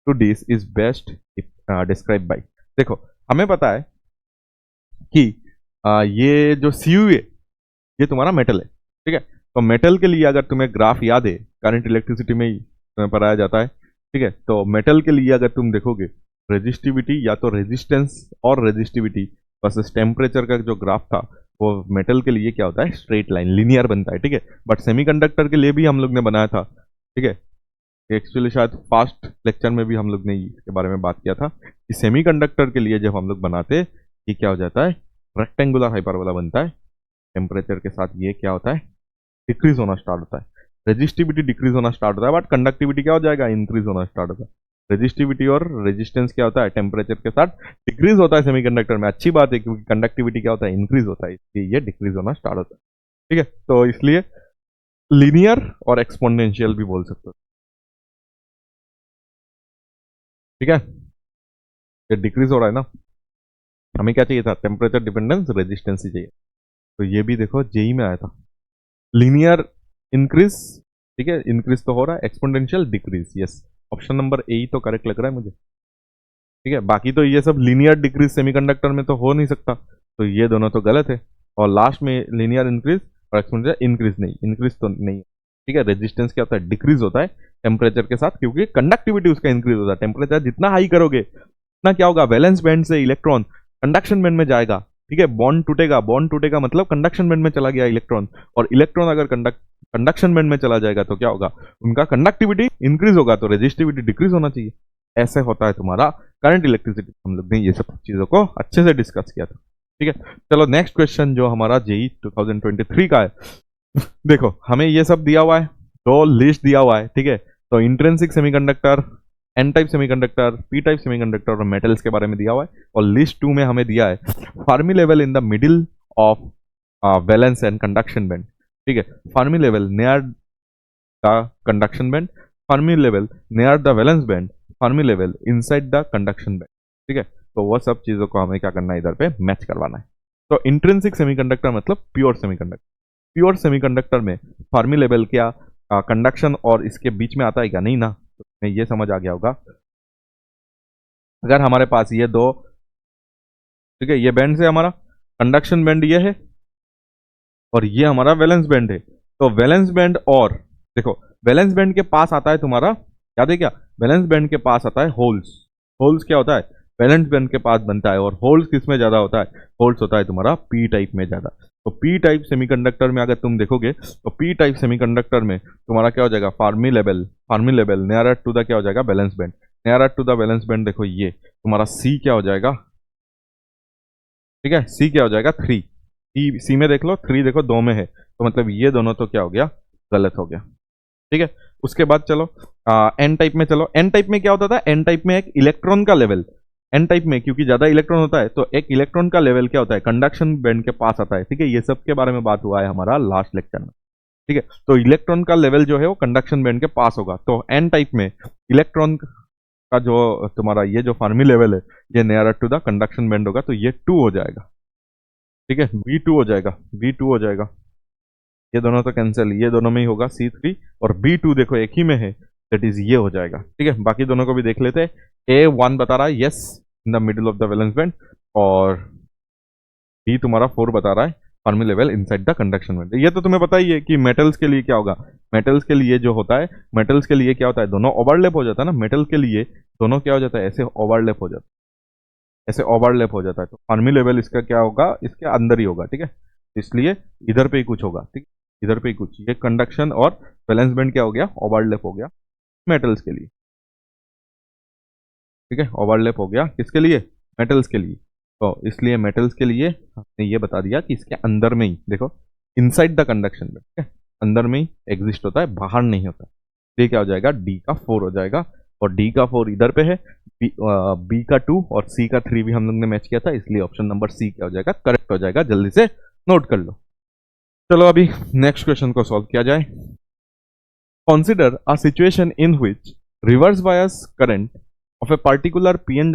to this is best describe by. देखो, हमें पता है कि ये जो Cu है ये तुम्हारा मेटल है। ठीक है, तो मेटल के लिए अगर तुम्हें ग्राफ याद है, करंट इलेक्ट्रिसिटी में ही तुम्हें पढ़ाया जाता है। ठीक है, तो मेटल के लिए अगर तुम देखोगे रेजिस्टिविटी या तो रेजिस्टेंस और रेजिस्टिविटी वर्सेस टेम्परेचर का जो ग्राफ था, वो मेटल के लिए क्या होता है, स्ट्रेट लाइन, लिनियर बनता है। ठीक है, बट सेमीकंडक्टर के लिए भी हम लोग ने बनाया था। ठीक है, एक्चुअली शायद फास्ट लेक्चर में भी हम लोग ने इसके बारे में बात किया था कि सेमीकंडक्टर के लिए जब हम लोग बनाते, ये क्या हो जाता है, रेक्टेंगुलर हाइपरबोला बनता है। टेम्परेचर के साथ ये क्या होता है, डिक्रीज होना स्टार्ट होता है, रेजिस्टिविटी डिक्रीज होना स्टार्ट होता है, बट कंडक्टिविटी क्या हो जाएगा, इंक्रीज होना स्टार्ट होता है। रेजिस्टिविटी और रेजिस्टेंस क्या होता है, टेम्परेचर के साथ डिक्रीज होता है सेमीकंडक्टर में। अच्छी बात है, क्योंकि कंडक्टिविटी क्या होता है, इंक्रीज होता है, इसलिए ये डिक्रीज होना स्टार्ट होता है। ठीक है, तो इसलिए लीनियर और एक्सपोनेंशियल भी बोल सकते हो। ठीक है, ये डिक्रीज हो रहा है ना, हमें क्या चाहिए था, टेम्परेचर डिपेंडेंस रेजिस्टेंस ही चाहिए। तो ये भी देखो जेई में आया था, लीनियर इंक्रीज। ठीक है, इंक्रीज तो हो रहा है, exponential decrease. Yes, option number A ही तो करेक्ट लग रहा है मुझे। ठीक है, बाकी तो ये सब लीनियर डिक्रीज सेमीकंडक्टर में तो हो नहीं सकता, तो ये दोनों तो गलत है। और लास्ट में लीनियर इंक्रीज और एक्सपोनेंशियल इंक्रीज नहीं, इंक्रीज तो नहीं। ठीक है, रेजिस्टेंस क्या होता है, डिक्रीज होता है टेम्परेचर के साथ, क्योंकि कंडक्टिविटी उसका इंक्रीज होता है। टेम्परेचर जितना हाई करोगे उतना क्या होगा, वैलेंस बैंड से इलेक्ट्रॉन कंडक्शन बैंड में जाएगा। ठीक है, बॉन्ड टूटेगा, बॉन्ड टूटेगा मतलब कंडक्शन बैंड में चला गया इलेक्ट्रॉन, और इलेक्ट्रॉन अगर कंडक्शन बैंड में चला जाएगा तो क्या होगा, उनका कंडक्टिविटी इंक्रीज होगा, तो रेजिस्टिविटी डिक्रीज होना चाहिए। ऐसे होता है तुम्हारा करंट इलेक्ट्रिसिटी। हम लोग ने ये सब चीजों को अच्छे से डिस्कस किया था। ठीक है, चलो नेक्स्ट क्वेश्चन जो हमारा जेई 2023 का है। देखो, हमें ये सब दिया हुआ है, दो लिस्ट दिया हुआ है। ठीक है, तो intrinsic semiconductor, N type semiconductor, P type semiconductor और मेटल्स के बारे में दिया हुआ है। और लिस्ट 2 में हमें दिया है Fermi level in the middle of valence and conduction band. ठीक है, Fermi level near the conduction band, Fermi level near the valence band, Fermi level inside the conduction band. ठीक है, तो वो सब चीजों को हमें क्या करना है, इधर पे मैच करवाना है। तो इंट्रिंसिक सेमीकंडक्टर मतलब प्योर सेमीकंडक्टर। प्योर सेमीकंडक्टर में फर्मी लेवल क्या कंडक्शन और इसके बीच में आता है क्या, नहीं ना, तो ये समझ आ गया होगा। अगर हमारे पास ये दो, ठीक है, ये बैंड से हमारा कंडक्शन बैंड ये है और ये हमारा वैलेंस बैंड है, तो वैलेंस बैंड और देखो, वैलेंस बैंड के पास आता है तुम्हारा, याद है क्या, वैलेंस बैंड के पास आता है होल्स। होल्स क्या होता है, वैलेंस बैंड के पास बनता है, और होल्स किस में ज्यादा होता है, होल्स होता है तुम्हारा पी टाइप में ज्यादा। तो पी टाइप सेमीकंडक्टर में अगर तुम देखोगे तो पी टाइप सेमीकंडक्टर में तुम्हारा क्या हो जाएगा, Fermi level near to the क्या हो जाएगा, valence band, near to the valence band. देखो ये तुम्हारा सी क्या हो जाएगा, ठीक है, सी क्या हो जाएगा, 3। सी में देख लो, 3 देखो 2 में है, तो मतलब ये दोनों तो क्या हो गया, गलत हो गया। ठीक है, उसके बाद चलो एन टाइप में। चलो एन टाइप में क्या होता था, एन टाइप में एक इलेक्ट्रॉन का लेवल, एन टाइप में क्योंकि ज्यादा इलेक्ट्रॉन होता है, तो एक इलेक्ट्रॉन का लेवल क्या होता है, कंडक्शन बैंड के पास आता है। ठीक है, ये सब के बारे में बात हुआ है हमारा लास्ट लेक्चर में। ठीक है, तो इलेक्ट्रॉन का लेवल जो है वो कंडक्शन बैंड के पास होगा, तो एन टाइप में इलेक्ट्रॉन का जो तुम्हारा ये जो फर्मी लेवल है, ये near to the conduction band होगा, तो ये 2 हो जाएगा। ठीक है, V2 हो जाएगा, V2 हो जाएगा, ये दोनों तो कैंसिल, ये दोनों में ही होगा C3, और B2 देखो एक ही में है, दैट इज ये हो जाएगा। ठीक है, बाकी दोनों को भी देख लेते हैं। A1 बता रहा है yes in the middle of the valence band, और B तुम्हारा 4 बता रहा है Fermi level inside the conduction band. ये तो तुम्हें पता ही है कि मेटल्स के लिए क्या होगा, मेटल्स के लिए जो होता है, मेटल्स के लिए क्या होता है, दोनों ओवरलैप हो जाता है ना, मेटल के लिए दोनों क्या हो जाता है, ऐसे ओवरलैप हो जाता है, ऐसे ओवरलैप हो जाता है, तो फर्मी लेवल इसका क्या होगा, इसके अंदर ही होगा। ठीक है, इसलिए इधर पे ही कुछ होगा। ठीक, इधर पे ही कुछ, ये कंडक्शन और वैलेंस बैंड क्या हो गया, ओवरलैप हो गया मेटल्स के लिए। ठीक है, ओवरलैप हो गया किसके लिए, मेटल्स के लिए, तो इसलिए मेटल्स के लिए हमने ये बता दिया कि इसके अंदर में ही देखो, इनसाइड द कंडक्शन बैंड, ठीक है, अंदर में ही एग्जिस्ट होता है, बाहर नहीं होता। तो ये क्या हो जाएगा, डी का 4 हो जाएगा, और डी का 4 इधर पे है, बी का 2 और सी का 3 भी हम लोग ने मैच किया था, इसलिए ऑप्शन नंबर सी क्या हो जाएगा, करेक्ट हो जाएगा। जल्दी से नोट कर लो। चलो अभी नेक्स्ट क्वेश्चन को सॉल्व किया जाए। Consider a situation in which reverse bias current of a particular PN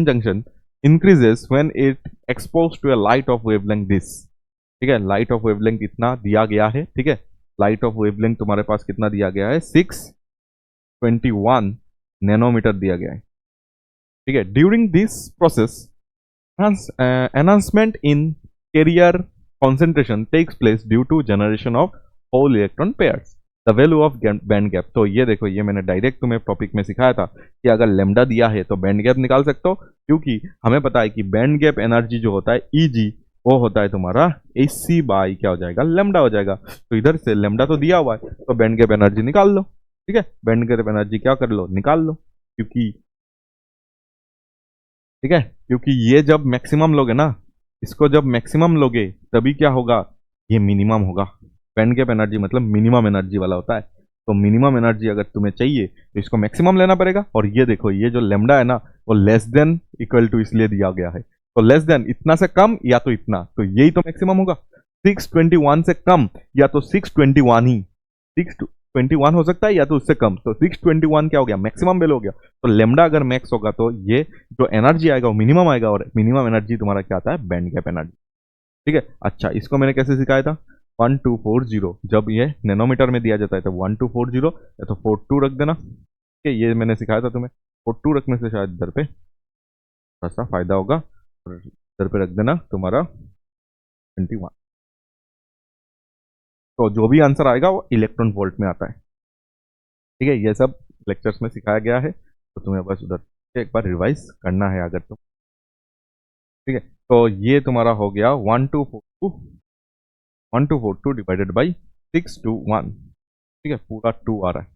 junction increases when it exposed to a light of wavelength this. ठीक है, लाइट ऑफ वेवलेंथ इतना दिया गया है. ठीक है, लाइट ऑफ वेवलेंथ तुम्हारे पास कितना दिया गया है, 621 नैनोमीटर दिया गया है. ठीक है, during this process enhancement in carrier concentration takes place due to generation of whole electron pairs. The value of band gap. तो ये देखो, ये मैंने डायरेक्ट तुम्हें टॉपिक में सिखाया था कि अगर लेमडा दिया है तो बैंड गैप निकाल सकते हो, क्योंकि हमें पता है कि बैंड गैप एनर्जी जो होता है Eg वो होता है तुम्हारा AC बाई क्या हो जाएगा, लेमडा हो जाएगा. तो इधर से लेमडा तो दिया हुआ है तो बैंड गैप एनर्जी निकाल लो. ठीक है, बैंड गैप एनर्जी क्या कर लो, निकाल लो. क्योंकि ठीक है, क्योंकि ये जब मैक्सिमम लोगे ना, इसको जब मैक्सिमम लोगे तभी क्या होगा, ये मिनिमम होगा. बैंड गैप एनर्जी मतलब मिनिमम एनर्जी वाला होता है. तो मिनिमम एनर्जी अगर तुम्हें चाहिए तो इसको मैक्सिमम लेना पड़ेगा. और ये देखो, ये जो लेमडा है ना वो लेस देन इक्वल टू इसलिए दिया गया है. तो लेस देन इतना से कम या तो इतना, तो यही तो मैक्सिमम होगा. 621 से कम या तो 621 ही, 621 हो सकता है या तो उससे कम. तो 621 क्या हो गया, मैक्सिमम वैल्यू हो गया. तो लेमडा अगर मैक्स होगा तो ये जो एनर्जी आएगा वो मिनिमम आएगा, और मिनिमम एनर्जी तुम्हारा क्या आता है, बैंड गैप एनर्जी. ठीक है, अच्छा इसको मैंने कैसे सिखाया था, 1240. जब ये नैनोमीटर में दिया जाता है तो 1240 या तो 42 रख देना. ठीक है, ये मैंने सिखाया था तुम्हें. 42 रखने से शायद इधर पे थोड़ा सा फायदा होगा, और इधर पे रख देना तुम्हारा 21. तो जो भी आंसर आएगा वो इलेक्ट्रॉन वोल्ट में आता है. ठीक है, ये सब लेक्चर्स में सिखाया गया है, तो तुम्हें बस उधर से एक बार रिवाइज करना है अगर तुम. ठीक है, तो ये तुम्हारा हो गया 1242 डिवाइडेड बाई 621. ठीक है, पूरा 2 आ रहा है,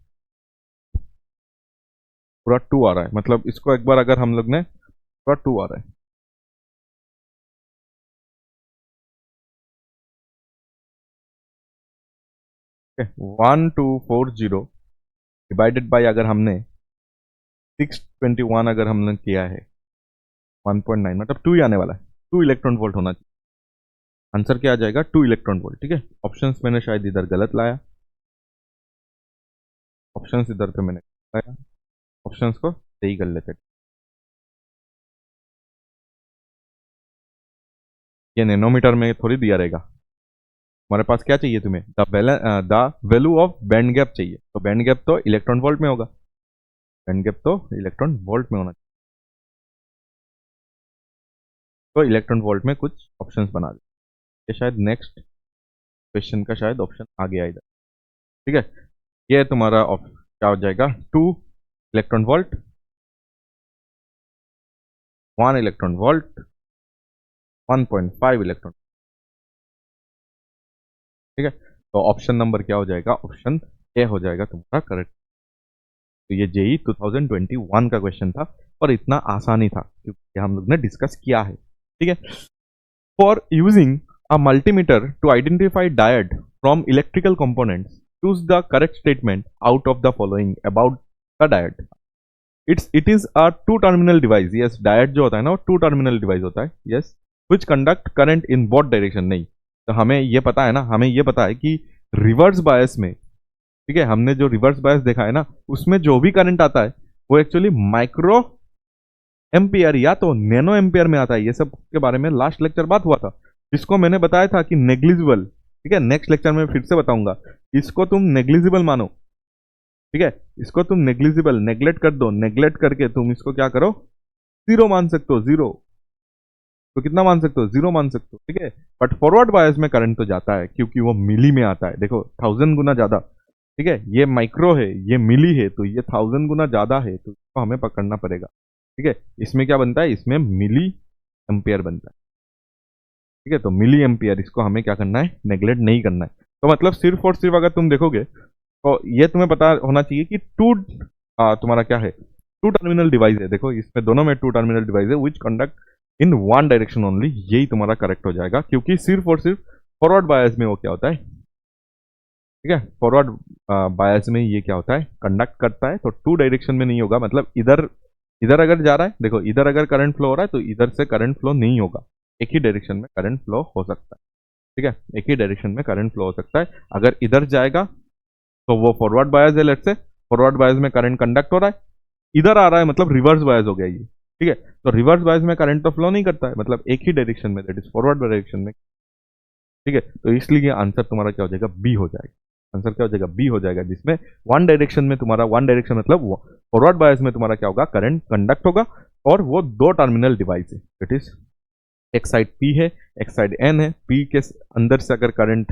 पूरा 2 आ रहा है. मतलब इसको एक बार अगर हम लोग ने, पूरा 2 आ रहा है. ठीक है, 1240 डिवाइडेड बाई अगर हमने 621 अगर हमने किया है 1.9, मतलब 2 ही आने वाला है. 2 इलेक्ट्रॉन वोल्ट होना चाहिए. आंसर क्या आ जाएगा, 2 इलेक्ट्रॉन वोल्ट. ठीक है, ऑप्शंस मैंने शायद इधर गलत लाया, ऑप्शंस इधर पे मैंने लाया, ऑप्शंस को सही कर लेते. ये नैनोमीटर में थोड़ी दिया रहेगा. हमारे पास क्या चाहिए तुम्हें, the value of band gap चाहिए. तो बैंड गैप तो इलेक्ट्रॉन वोल्ट में होगा, बैंड गैप तो इलेक्ट्रॉन वोल्ट में होना चाहिए. तो इलेक्ट्रॉन वोल्ट में कुछ ऑप्शंस बना दे. ये शायद नेक्स्ट क्वेश्चन का शायद ऑप्शन आ गया इधर. ठीक है, ये तुम्हारा क्या हो जाएगा, 2 electron volt, 1 electron volt, 1.5 electron. ठीक है, तो ऑप्शन नंबर क्या हो जाएगा, ऑप्शन ए हो जाएगा तुम्हारा करेक्ट. तो ये जेई 2021 का क्वेश्चन था, और इतना आसान ही था क्योंकि हम लोग ने डिस्कस किया है. ठीक है, for using a multimeter to identify diode from electrical components, choose the correct statement out of the following about the diode. It is a 2 terminal device. Yes, diode जो होता है ना वो 2 टर्मिनल डिवाइस होता है. Yes, which conduct current in both direction. नहीं, तो हमें ये पता है ना, हमें ये पता है कि रिवर्स बायस में, ठीक है, हमने जो रिवर्स बायस देखा है ना उसमें जो भी करंट आता है वो एक्चुअली माइक्रो एम्पियर या तो नैनो एम्पियर में आता है. ये सब के बारे में लास्ट लेक्चर बात हुआ था, जिसको मैंने बताया था कि नेग्लिजिबल. ठीक है, नेक्स्ट लेक्चर में फिर से बताऊंगा. इसको तुम नेग्लिजिबल मानो. ठीक है, इसको तुम नेग्लिजिबल, नेग्लेक्ट कर दो. नेग्लेक्ट करके तुम इसको क्या करो, जीरो मान सकते हो. जीरो तो कितना मान सकते हो, जीरो मान सकते हो. ठीक है, बट फॉरवर्ड बायस में करंट तो जाता है क्योंकि वो मिली में आता है. देखो 1000 गुना ज्यादा. ठीक है, ये माइक्रो है, ये मिली है, तो ये 1000 गुना ज्यादा है, तो इसको हमें पकड़ना पड़ेगा. ठीक है, इसमें क्या बनता है, इसमें मिली एम्पियर बनता है. ठीक है, तो मिली एम्पियर, इसको हमें क्या करना है, नेग्लेक्ट नहीं करना है. तो मतलब सिर्फ और सिर्फ अगर तुम देखोगे तो ये तुम्हें पता होना चाहिए कि तुम्हारा क्या है, 2 टर्मिनल डिवाइस है. देखो इसमें दोनों में 2 टर्मिनल डिवाइस है विच कंडक्ट इन 1 डायरेक्शन ओनली. यही तुम्हारा करेक्ट हो जाएगा, क्योंकि सिर्फ और सिर्फ फॉरवर्ड बायस में वो क्या होता है. ठीक है, फॉरवर्ड बायस में ये क्या होता है, कंडक्ट करता है. तो 2 डायरेक्शन में नहीं होगा, मतलब इधर इधर अगर जा रहा है, देखो इधर अगर करंट फ्लो हो रहा है तो इधर से करंट फ्लो नहीं होगा. एक ही डायरेक्शन में करंट फ्लो हो सकता है. ठीक है, एक ही डायरेक्शन में करंट फ्लो हो सकता है. अगर इधर जाएगा तो वो फॉरवर्ड बायस है लेट्स से, फॉरवर्ड बायस में करंट कंडक्ट हो रहा है, इधर आ रहा है मतलब रिवर्स बायस हो गया ये, ठीक है। तो रिवर्स बायस में करंट तो फ्लो नहीं करता है, मतलब एक ही डायरेक्शन में, दैट इज फॉरवर्ड डायरेक्शन में, ठीक है। तो इसलिए आंसर तुम्हारा क्या हो जाएगा, बी हो जाएगा। आंसर क्या हो जाएगा, बी हो जाएगा, जिसमें वन डायरेक्शन में तुम्हारा, वन डायरेक्शन मतलब फॉरवर्ड बायस में तुम्हारा क्या होगा, करंट कंडक्ट होगा, और वो दो टर्मिनल डिवाइस है, इट इज एक साइड पी है, एक साइड एन है। पी के अंदर से अगर करंट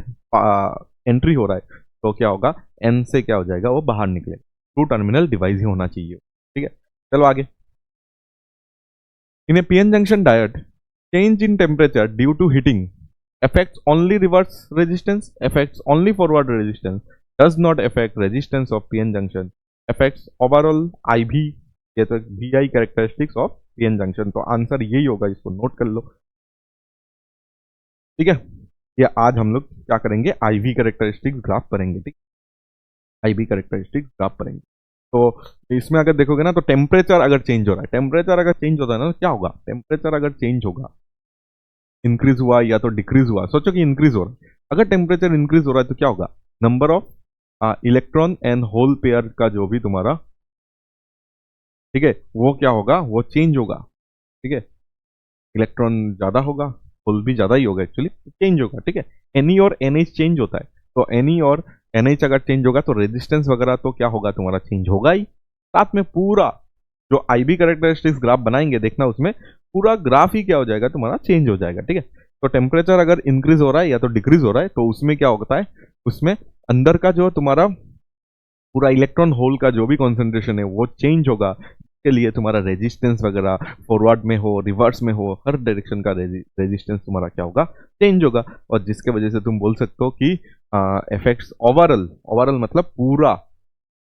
एंट्री हो रहा है तो क्या होगा, एन से क्या हो जाएगा, वो बाहर निकले। टू टर्मिनल डिवाइस ही होना चाहिए, ठीक है। चलो आगे। In a PN junction diode, change in temperature due to heating affects only reverse resistance, affects only forward resistance, does not affect resistance of PN junction, affects overall IV, ये तो VI characteristics of PN junction। तो answer यही होगा, इसको note कर लो, ठीक है। ये आज हम लोग क्या करेंगे, IV कैरेक्टरिस्टिक्स ग्राफ करेंगे, ठीक, IV कैरेक्टरिस्टिक्स ग्राफ करेंगे। तो इसमें अगर देखोगे ना, तो टेम्परेचर अगर चेंज हो रहा है, टेम्परेचर अगर चेंज होता है ना, तो क्या होगा, टेम्परेचर अगर चेंज होगा, इंक्रीज हुआ या तो डिक्रीज हुआ, सोचो कि इंक्रीज हो रहा है, अगर टेम्परेचर इंक्रीज हो रहा है तो क्या होगा, number of electron and hole pair का जो भी तुम्हारा, ठीक है, वो क्या होगा, वो चेंज होगा, ठीक है। इलेक्ट्रॉन ज्यादा होगा, होल भी ज्यादा ही होगा, एक्चुअली चेंज होगा, ठीक है। एनई और एनएच चेंज होता है, तो एनई और एनएच अगर चेंज होगा तो रेजिस्टेंस वगैरह तो क्या होगा, तुम्हारा चेंज होगा ही। साथ में पूरा जो आईबी कैरेक्टरिस्टिक्स ग्राफ बनाएंगे, देखना उसमें पूरा ग्राफ ही क्या हो जाएगा, तुम्हारा चेंज हो जाएगा, ठीक है। तो टेम्परेचर अगर इंक्रीज हो रहा है या तो डिक्रीज हो रहा है, तो उसमें क्या होता है, उसमें अंदर का जो तुम्हारा पूरा इलेक्ट्रॉन होल का जो भी कॉन्सेंट्रेशन है वो चेंज होगा। के लिए तुम्हारा रेजिस्टेंस वगैरह फॉरवर्ड में हो, रिवर्स में हो, हर डायरेक्शन का रेजिस्टेंस तुम्हारा क्या होगा, चेंज होगा। और जिसके वजह से तुम बोल सकते हो कि इफेक्ट्स ओवरऑल, ओवरऑल मतलब पूरा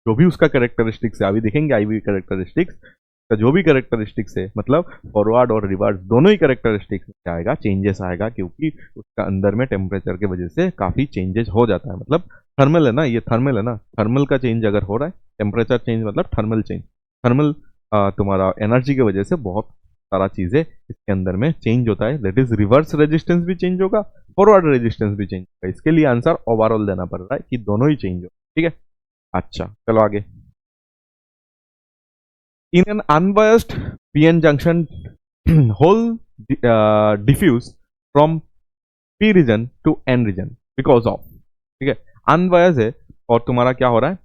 जो भी उसका कैरेक्टरिस्टिक्स है, अभी देखेंगे आईवी कैरेक्टरिस्टिक्स का जो भी कैरेक्टरिस्टिक्स है, मतलब फॉरवर्ड और रिवर्स दोनों ही कैरेक्टरिस्टिक्स में आएगा, चेंजेस आएगा, क्योंकि उसका अंदर में टेम्परेचर के वजह से काफी चेंजेस हो जाता है। मतलब थर्मल है ना, ये थर्मल है ना, थर्मल का चेंज अगर हो रहा है, टेम्परेचर चेंज मतलब थर्मल चेंज, थर्मल तुम्हारा एनर्जी की वजह से बहुत सारा चीजें इसके अंदर में चेंज होता है, दैट इज रिवर्स रेजिस्टेंस भी चेंज होगा, फॉरवर्ड रेजिस्टेंस भी चेंज होगा। इसके लिए आंसर ओवरऑल देना पड़ रहा है कि दोनों ही चेंज हो, ठीक है। अच्छा चलो आगे। In N unbiased PN junction hole diffuse from P region to N region because of, ठीक है, अनबायस है और तुम्हारा क्या हो रहा है,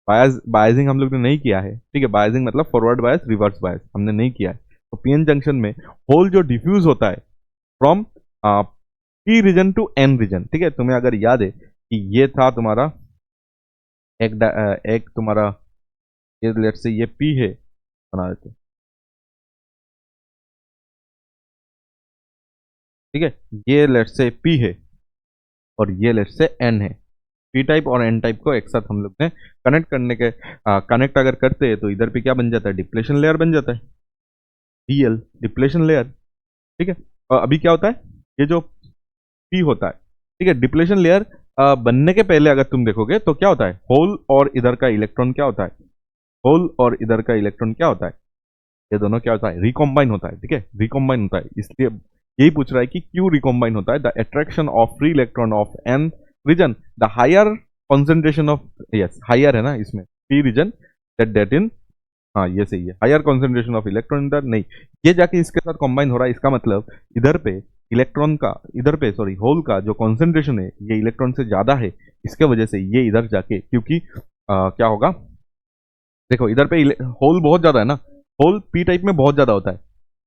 बायसिंग हम लोग ने नहीं किया है, ठीक है। बायसिंग मतलब फॉरवर्ड बायस रिवर्स बायस हमने नहीं किया है। तो पीएन जंक्शन में होल जो डिफ्यूज होता है from P region to N region, ठीक है। तुम्हें अगर याद है कि ये था तुम्हारा एक तुम्हारा, ये लेट से ये पी है, बना देते, ठीक है। ये लेट से पी है और ये लेट से एन है। पी टाइप और एन टाइप को एक साथ हम लोग ने कनेक्ट करने के, कनेक्ट अगर करते हैं तो इधर पे क्या बन जाता है, डिप्लेशन लेयर बन जाता है, डीएल डिप्लेशन लेयर, ठीक है। और अभी क्या होता है, ये जो पी होता है, ठीक है, डिप्लेशन लेयर बनने के पहले अगर तुम देखोगे तो क्या होता है, होल और इधर का इलेक्ट्रॉन क्या होता है, होल और इधर का इलेक्ट्रॉन क्या होता है, ये दोनों क्या होता है, रिकॉम्बाइन होता है, ठीक है, रिकॉम्बाइन होता है। इसलिए यही पूछ रहा है कि क्यों रिकॉम्बाइन होता है, the attraction of free electron of N region, the higher concentration of, yes higher है ना इसमें, पी रीजन, दैट इन, हाँ ये सही है, हायर कॉन्सेंट्रेशन ऑफ इलेक्ट्रॉन इधर नहीं, ये जाके इसके साथ कंबाइन हो रहा है, इसका मतलब इधर पे इलेक्ट्रॉन का, इधर पे सॉरी होल का जो कॉन्सेंट्रेशन है ये इलेक्ट्रॉन से ज्यादा है, इसके वजह से ये इधर जाके, क्योंकि क्या होगा, देखो इधर पे होल बहुत ज्यादा है ना, होल पी टाइप में बहुत ज्यादा होता है,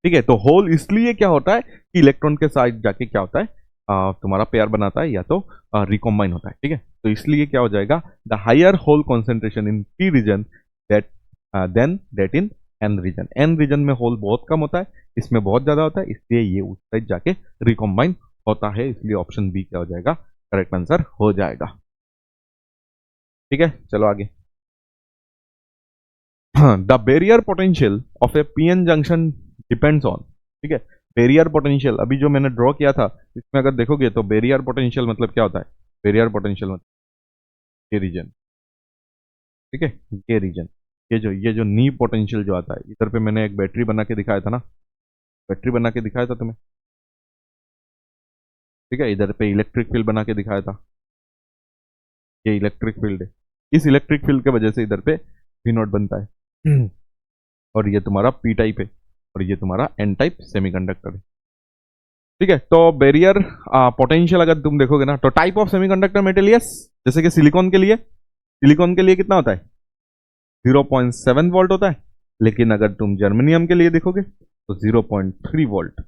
ठीक है। तो होल इसलिए क्या होता है कि इलेक्ट्रॉन के साथ जाके क्या होता है, तुम्हारा पेयर बनाता है या तो रिकॉम्बाइन होता है, ठीक है। तो इसलिए क्या हो जाएगा, the higher hole concentration in P region that then that in N region, N region में होल बहुत कम होता है, इसमें बहुत ज्यादा होता है, इसलिए ये उस साइड जाके रिकॉम्बाइन होता है, इसलिए ऑप्शन बी क्या हो जाएगा, करेक्ट आंसर हो जाएगा, ठीक है। चलो आगे। The barrier potential of A PN junction depends on, ठीक है। बैरियर पोटेंशियल अभी जो मैंने ड्रॉ किया था, इसमें अगर देखोगे तो बैरियर पोटेंशियल मतलब क्या होता है, बैरियर पोटेंशियल मतलब ये रीजन, ठीक है, ये रीजन, ये जो नी पोटेंशियल जो आता है, इधर पे मैंने एक बैटरी बना के दिखाया था ना, बैटरी बना के दिखाया था तुम्हें, ठीक है। इधर पे इलेक्ट्रिक फील्ड बना के दिखाया था, ये इलेक्ट्रिक फील्ड है, इस इलेक्ट्रिक फील्ड के वजह से इधर पे वी नॉट बनता है और ये तुम्हारा पी टाइप है और ये तुम्हारा एन टाइप सेमीकंडक्टर है। ठीक है, तो बैरियर पोटेंशियल अगर तुम देखोगे ना तो type of semiconductor metal, yes, जैसे कि सिलिकॉन के लिए कितना होता है 0.7 वोल्ट होता है, लेकिन अगर तुम जर्मेनियम के लिए देखोगे तो 0.3 वोल्ट।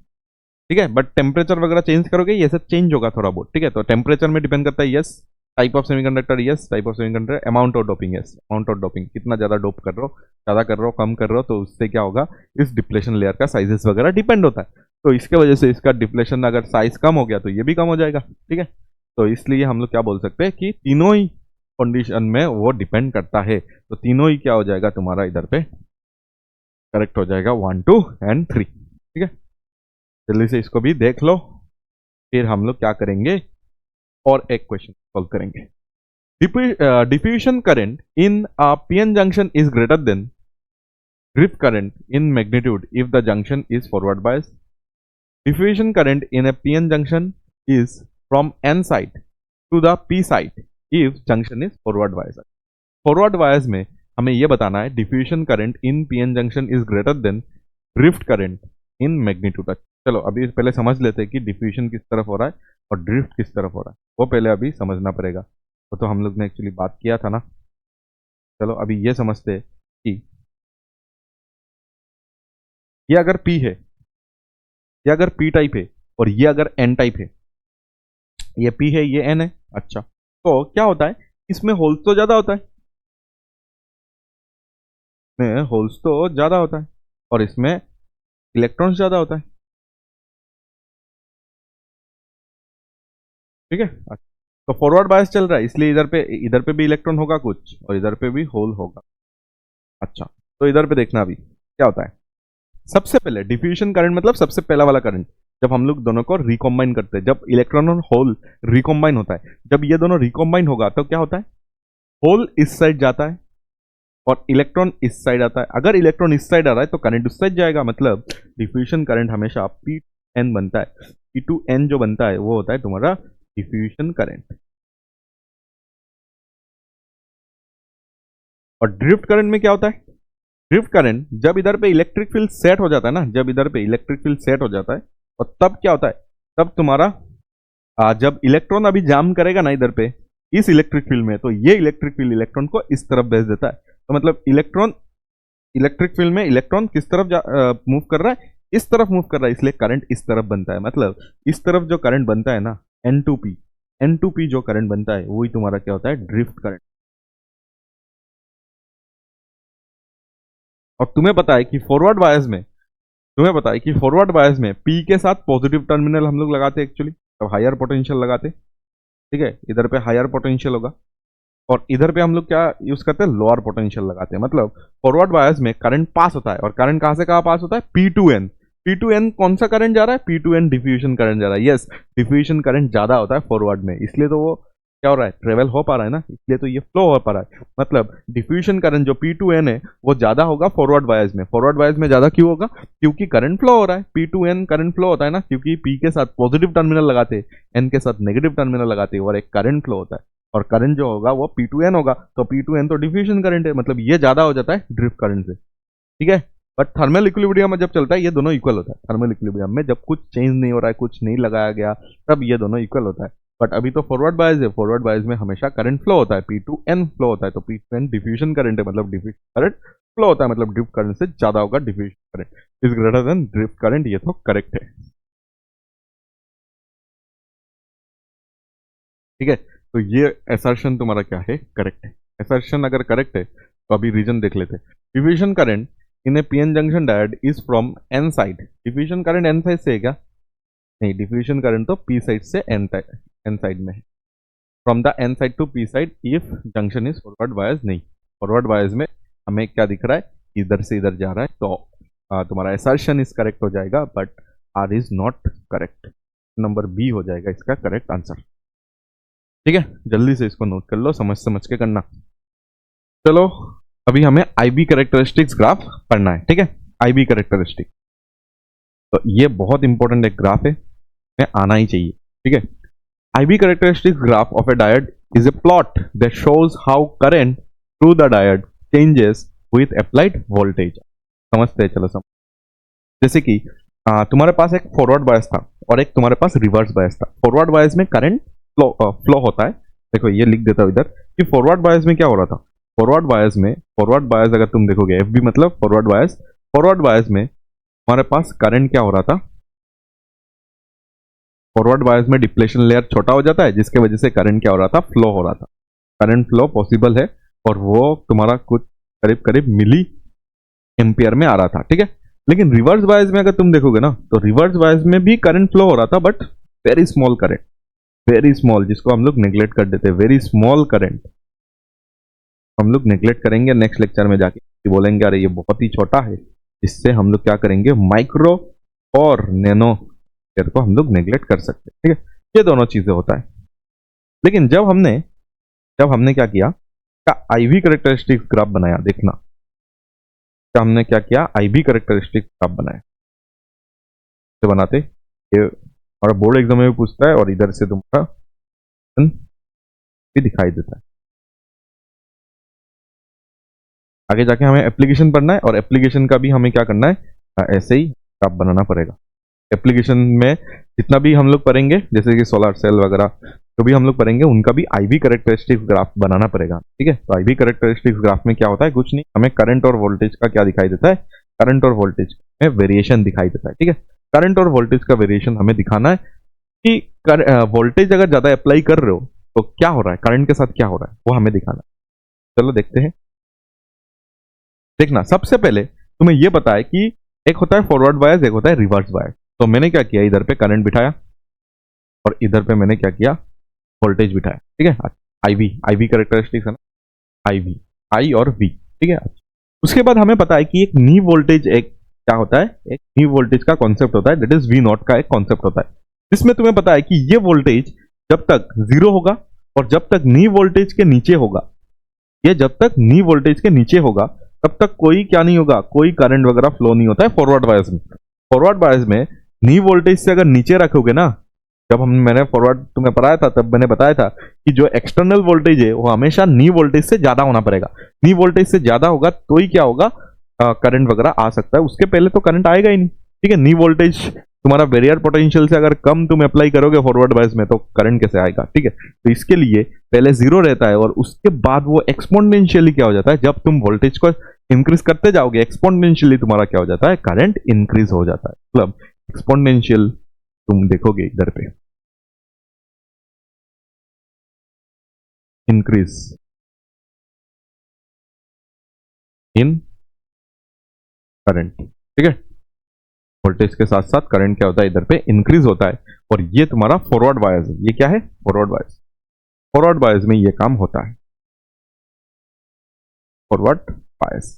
ठीक है, बट टेम्परेचर वगैरह चेंज करोगे ये सब चेंज होगा थोड़ा बहुत। ठीक है, तो टेम्परेचर में डिपेंड करता है, yes, type of semiconductor, yes, type of semiconductor, amount of doping, yes, amount of doping, कितना ज्यादा डोप कर रहे हो, ज्यादा कर रहे हो, कम कर रहे हो, तो उससे क्या होगा, इस डिप्लेशन लेयर का साइजेस वगैरह डिपेंड होता है। तो इसके वजह से इसका डिप्लेशन अगर साइज कम हो गया तो ये भी कम हो जाएगा। ठीक है, तो इसलिए हम लोग क्या बोल सकते हैं कि तीनों ही कंडीशन में वो डिपेंड करता है। तो तीनों ही क्या हो जाएगा तुम्हारा इधर पे करेक्ट हो जाएगा 1, 2 एंड 3। ठीक है, जल्दी से इसको भी देख लो, फिर हम लोग क्या करेंगे और एक क्वेश्चन सॉल्व करेंगे। Diffusion current in a PN junction is greater than drift current in magnitude if the junction is forward bias. Diffusion current in a PN junction is from N side to the P side if junction is forward bias. Forward bias में हमें यह बताना है diffusion current in PN junction is greater than drift current in magnitude. चलो अभी पहले समझ लेते हैं कि डिफ्यूजन किस तरफ हो रहा है और ड्रिफ्ट किस तरफ हो रहा है, वो पहले अभी समझना पड़ेगा। वो तो हम लोग ने एक्चुअली बात किया था ना। चलो अभी ये समझते हैं कि ये अगर P है, ये अगर P टाइप है और ये अगर N टाइप है, ये P है ये N है, अच्छा, तो क्या होता है इसमें होल्स तो ज्यादा होता है, इसमें होल्स तो ज्यादा होता है और इसमें इलेक्ट्रॉन्स ज्यादा होता है। ठीक है, तो फॉरवर्ड बायस चल रहा है इसलिए इधर पे भी इलेक्ट्रॉन होगा कुछ और इधर पे भी होल होगा। अच्छा, तो इधर पे देखना अभी क्या होता है। सबसे पहले डिफ्यूजन करंट मतलब सबसे पहला वाला करंट, जब हम लोग दोनों को रिकॉम्बाइन करते हैं, जब इलेक्ट्रॉन और होल रिकॉम्बाइन होता है, जब ये दोनों रिकॉम्बाइन होगा तो क्या होता है, होल इस साइड जाता है और इलेक्ट्रॉन इस साइड आता है। अगर इलेक्ट्रॉन इस साइड आ रहा है तो करंट उस साइड जाएगा, मतलब डिफ्यूजन करंट हमेशा P2N बनता है। P2N जो बनता है वो होता है तुम्हारा डिफ्यूजन करंट। और ड्रिफ्ट करंट में क्या होता है, ड्रिफ्ट करंट जब इधर पे इलेक्ट्रिक फील्ड सेट हो जाता है ना, जब इधर पे इलेक्ट्रिक फील्ड सेट हो जाता है और तब क्या होता है, तब तुम्हारा जब इलेक्ट्रॉन अभी जाम करेगा ना इधर पे इस इलेक्ट्रिक फील्ड में, तो ये इलेक्ट्रिक फील्ड इलेक्ट्रॉन को इस तरफ भेज देता है। तो मतलब इलेक्ट्रॉन इलेक्ट्रिक फील्ड में इलेक्ट्रॉन किस तरफ मूव कर रहा है, इस तरफ मूव कर रहा है, इसलिए करंट इस तरफ बनता है। मतलब इस तरफ जो करंट बनता है ना N2P जो करंट बनता है वही तुम्हारा क्या होता है, ड्रिफ्ट करंट। और तुम्हें पता है कि फॉरवर्ड बायस में P के साथ पॉजिटिव टर्मिनल हम लोग लगाते हैं एक्चुअली, तो हायर पोटेंशियल लगाते। ठीक है, इधर पे हायर पोटेंशियल होगा और इधर पे हम लोग क्या यूज करते हैं, लोअर पोटेंशियल लगाते हैं। मतलब फॉरवर्ड बायस में करंट पास होता है और करंट कहां से कहां पास होता है, P2N कौन सा करंट जा रहा है, P2N डिफ्यूजन करंट जा रहा है। यस, डिफ्यूजन करंट ज्यादा होता है फॉरवर्ड में, इसलिए तो वो क्या हो रहा है, ट्रेवल हो पा रहा है ना, इसलिए तो ये फ्लो हो पा रहा है। मतलब डिफ्यूजन करंट जो P2N है वो ज्यादा होगा फॉरवर्ड बायस में। फॉरवर्ड बायस में ज्यादा क्यों होगा, क्योंकि करंट फ्लो हो रहा है, P2N करंट फ्लो होता है ना, क्योंकि P के साथ पॉजिटिव टर्मिनल लगाते हैं, N के साथ नेगेटिव टर्मिनल लगाते हैं और एक करंट फ्लो होता है और करंट जो होगा वो P2N होगा। तो P2N तो डिफ्यूजन करंट है, मतलब ये ज्यादा हो जाता है ड्रिफ्ट करंट से। ठीक है, बट थर्मल इक्विलिब्रियम में जब चलता है ये दोनों इक्वल होता है। थर्मल इक्विलिब्रियम में जब कुछ चेंज नहीं हो रहा है, कुछ नहीं लगाया गया, तब ये दोनों इक्वल होता है। बट अभी तो फॉरवर्ड बायस है, फॉरवर्ड बायस में हमेशा करंट फ्लो होता है, P2N फ्लो होता है। तो P2N डिफ्यूजन करंट है, मतलब डिफ्यूजन करंट फ्लो होता है, मतलब ड्रिफ्ट करंट से ज्यादा होगा diffusion current is greater than drift current. ये तो करेक्ट है। ठीक है, तो ये असर्शन तुम्हारा क्या है, करेक्ट है। असर्शन अगर करेक्ट है तो अभी रीजन देख लेते हैं। Diffusion current in a PN junction diode is from N side. Diffusion current N side से है क्या, नहीं, डिफ्यूजन करंट तो पी साइड से एन साइड में है। From the N side to P side if junction is forward bias, नहीं, forward bias में हमें क्या दिख रहा है, इधर से इधर जा रहा है, तो तुम्हारा असर्शन इज करेक्ट हो जाएगा, but R is not correct. Number B हो जाएगा इसका करेक्ट आंसर। ठीक है, जल्दी से इसको नोट कर लो, समझ समझ के करना। चलो अभी हमें आईबी कैरेक्टरिस्टिक्स ग्राफ पढ़ना है। ठीक है, आईबी कैरेक्टरिस्टिक, तो ये बहुत इंपॉर्टेंट एक ग्राफ है, में आना ही चाहिए। ठीक है, IB characteristics graph of A diode is a plot that shows how current through the diode changes with applied voltage. समझते हैं, चलो समझ। जैसे कि तुम्हारे पास एक फॉरवर्ड बायस था और एक तुम्हारे पास रिवर्स बायस था। फॉरवर्ड बायस में करंट फ्लो होता है। देखो ये लिख देता हूँ इधर कि फॉरवर्ड बायस में क्या हो रहा था। फॉरवर्ड बायस अगर तुम देखोगे, एफ बी मतलब फॉरवर्ड बायस में हमारे पास करंट क्या हो रहा था। फॉरवर्ड बायस में डिप्लेशन लेयर छोटा हो जाता है, जिसके वजह से करंट क्या हो रहा था, फ्लो हो रहा था। करंट फ्लो पॉसिबल है और वो तुम्हारा कुछ करीब करीब मिली एम्पियर में आ रहा था, ठीक है। लेकिन रिवर्स बायस में अगर तुम देखोगे ना, तो रिवर्स बायस में भी करंट फ्लो हो रहा था, but very small current, very small, जिसको हम लोग नेग्लेक्ट कर देते हैं। वेरी स्मॉल करंट हम लोग नेग्लेक्ट करेंगे नेक्स्ट लेक्चर में जाके, बोलेंगे अरे ये बहुत ही छोटा है। इससे हम लोग क्या करेंगे, माइक्रो और नैनो को हम लोग नेग्लेक्ट कर सकते हैं, ठीक है। ये दोनों चीजें होता है। लेकिन जब हमने क्या किया, का आईवी कैरेक्टरिस्टिक्स ग्राफ बनाया, देखना क्या हमने क्या किया, आईवी कैरेक्टरिस्टिक्स ग्राफ बनाया। तो बनाते ये हमारा बोर्ड एग्जाम में भी पूछता है और इधर से तुम्हारा भी दिखाई देता है। आगे जाके हमें एप्लीकेशन पढ़ना है और एप्लीकेशन का भी हमें क्या करना है, ऐसे ही ग्राफ बनाना पड़ेगा। एप्लीकेशन में जितना भी हम लोग पढ़ेंगे, जैसे कि सोलर सेल वगैरह जो भी हम लोग पढ़ेंगे, उनका भी आईवी कैरेक्टरिस्टिक्स ग्राफ बनाना पड़ेगा, ठीक है। तो आईवी कैरेक्टरिस्टिक्स ग्राफ में क्या होता है, कुछ नहीं, हमें करंट और वोल्टेज का क्या दिखाई देता है, करंट और वोल्टेज में वेरिएशन दिखाई देता है, ठीक है। करंट और वोल्टेज का वेरिएशन हमें दिखाना है कि वोल्टेज अगर ज्यादा अप्लाई कर रहे हो तो क्या हो रहा है, करंट के साथ क्या हो रहा है, वो हमें दिखाना है। चलो देखते हैं। देखना, सबसे पहले तुम्हें यह पता है कि एक होता है फॉरवर्ड बायस, एक होता है रिवर्स बायस। तो मैंने क्या किया, इधर पे करंट बिठाया और इधर पे मैंने क्या किया, वोल्टेज बिठाया, ठीक है। आईवी कैरेक्टरिस्टिक्स है ना, आईवी, आई और वी, ठीक है। उसके बाद हमें पता है कि एक नी वोल्टेज, एक क्या होता है, एक नी वोल्टेज का कॉन्सेप्ट होता है, दैट इज वी नॉट का एक कॉन्सेप्ट होता है, जिसमें तुम्हें पता है कि ये वोल्टेज जब तक जीरो होगा और जब तक नी वोल्टेज के नीचे होगा, ये जब तक नी वोल्टेज के नीचे होगा तब तक कोई क्या नहीं होगा, कोई करंट वगैरह फ्लो नहीं होता है फॉरवर्ड बायस में। फॉरवर्ड बायस में नी वोल्टेज से अगर नीचे रखोगे ना, जब मैंने फॉरवर्ड तुम्हें पढ़ाया था तब मैंने बताया था कि जो एक्सटर्नल वोल्टेज है वो हमेशा नी वोल्टेज से ज्यादा होना पड़ेगा। नी वोल्टेज से ज्यादा होगा तो ही क्या होगा, करंट वगैरह आ सकता है, उसके पहले तो करंट आएगा ही नहीं, ठीक है। नी वोल्टेज तुम्हारा बैरियर पोटेंशियल से अगर कम तुम अप्लाई करोगे फॉरवर्ड बायस में तो करंट कैसे आएगा, ठीक है। तो इसके लिए पहले जीरो रहता है और उसके बाद वो एक्सपोनेंशियली क्या हो जाता है, जब तुम वोल्टेज को इंक्रीज करते जाओगे एक्सपोनेंशियली तुम्हारा क्या हो जाता है, करंट इंक्रीज हो जाता है। मतलब एक्सपोनेंशियल तुम देखोगे इधर पे, इंक्रीज इन करंट, ठीक है। वोल्टेज के साथ साथ करंट क्या होता है, इधर पे इंक्रीज होता है। और ये तुम्हारा फॉरवर्ड बायस है। ये क्या है, फॉरवर्ड बायस। फॉरवर्ड बायस में ये काम होता है, फॉरवर्ड बायस,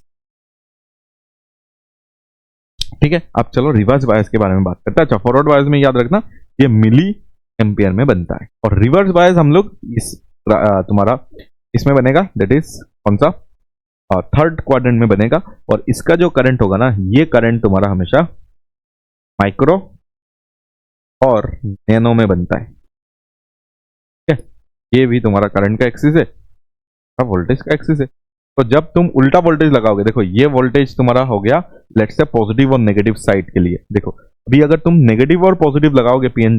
ठीक है। अब चलो रिवर्स बायस के बारे में बात करते हैं। अच्छा, फॉरवर्ड बायस में याद रखना ये मिली एम्पियर में बनता है और रिवर्स बायस हम लोग इस तुम्हारा इसमें बनेगा, दैट इज कौन सा, थर्ड क्वाड्रेंट में बनेगा। और इसका जो करंट होगा ना, ये करंट तुम्हारा हमेशा माइक्रो और नैनो में बनता है, ठीक है। ये भी तुम्हारा करंट का एक्सिस है, वोल्टेज का एक्सिस है। तो जब तुम उल्टा वोल्टेज लगाओगे, देखो ये वोल्टेज तुम्हारा हो गया लेट्स से पॉजिटिव और नेगेटिव साइड के लिए। देखो अभी अगर तुम नेगेटिव और पॉजिटिव लगाओगे पीएन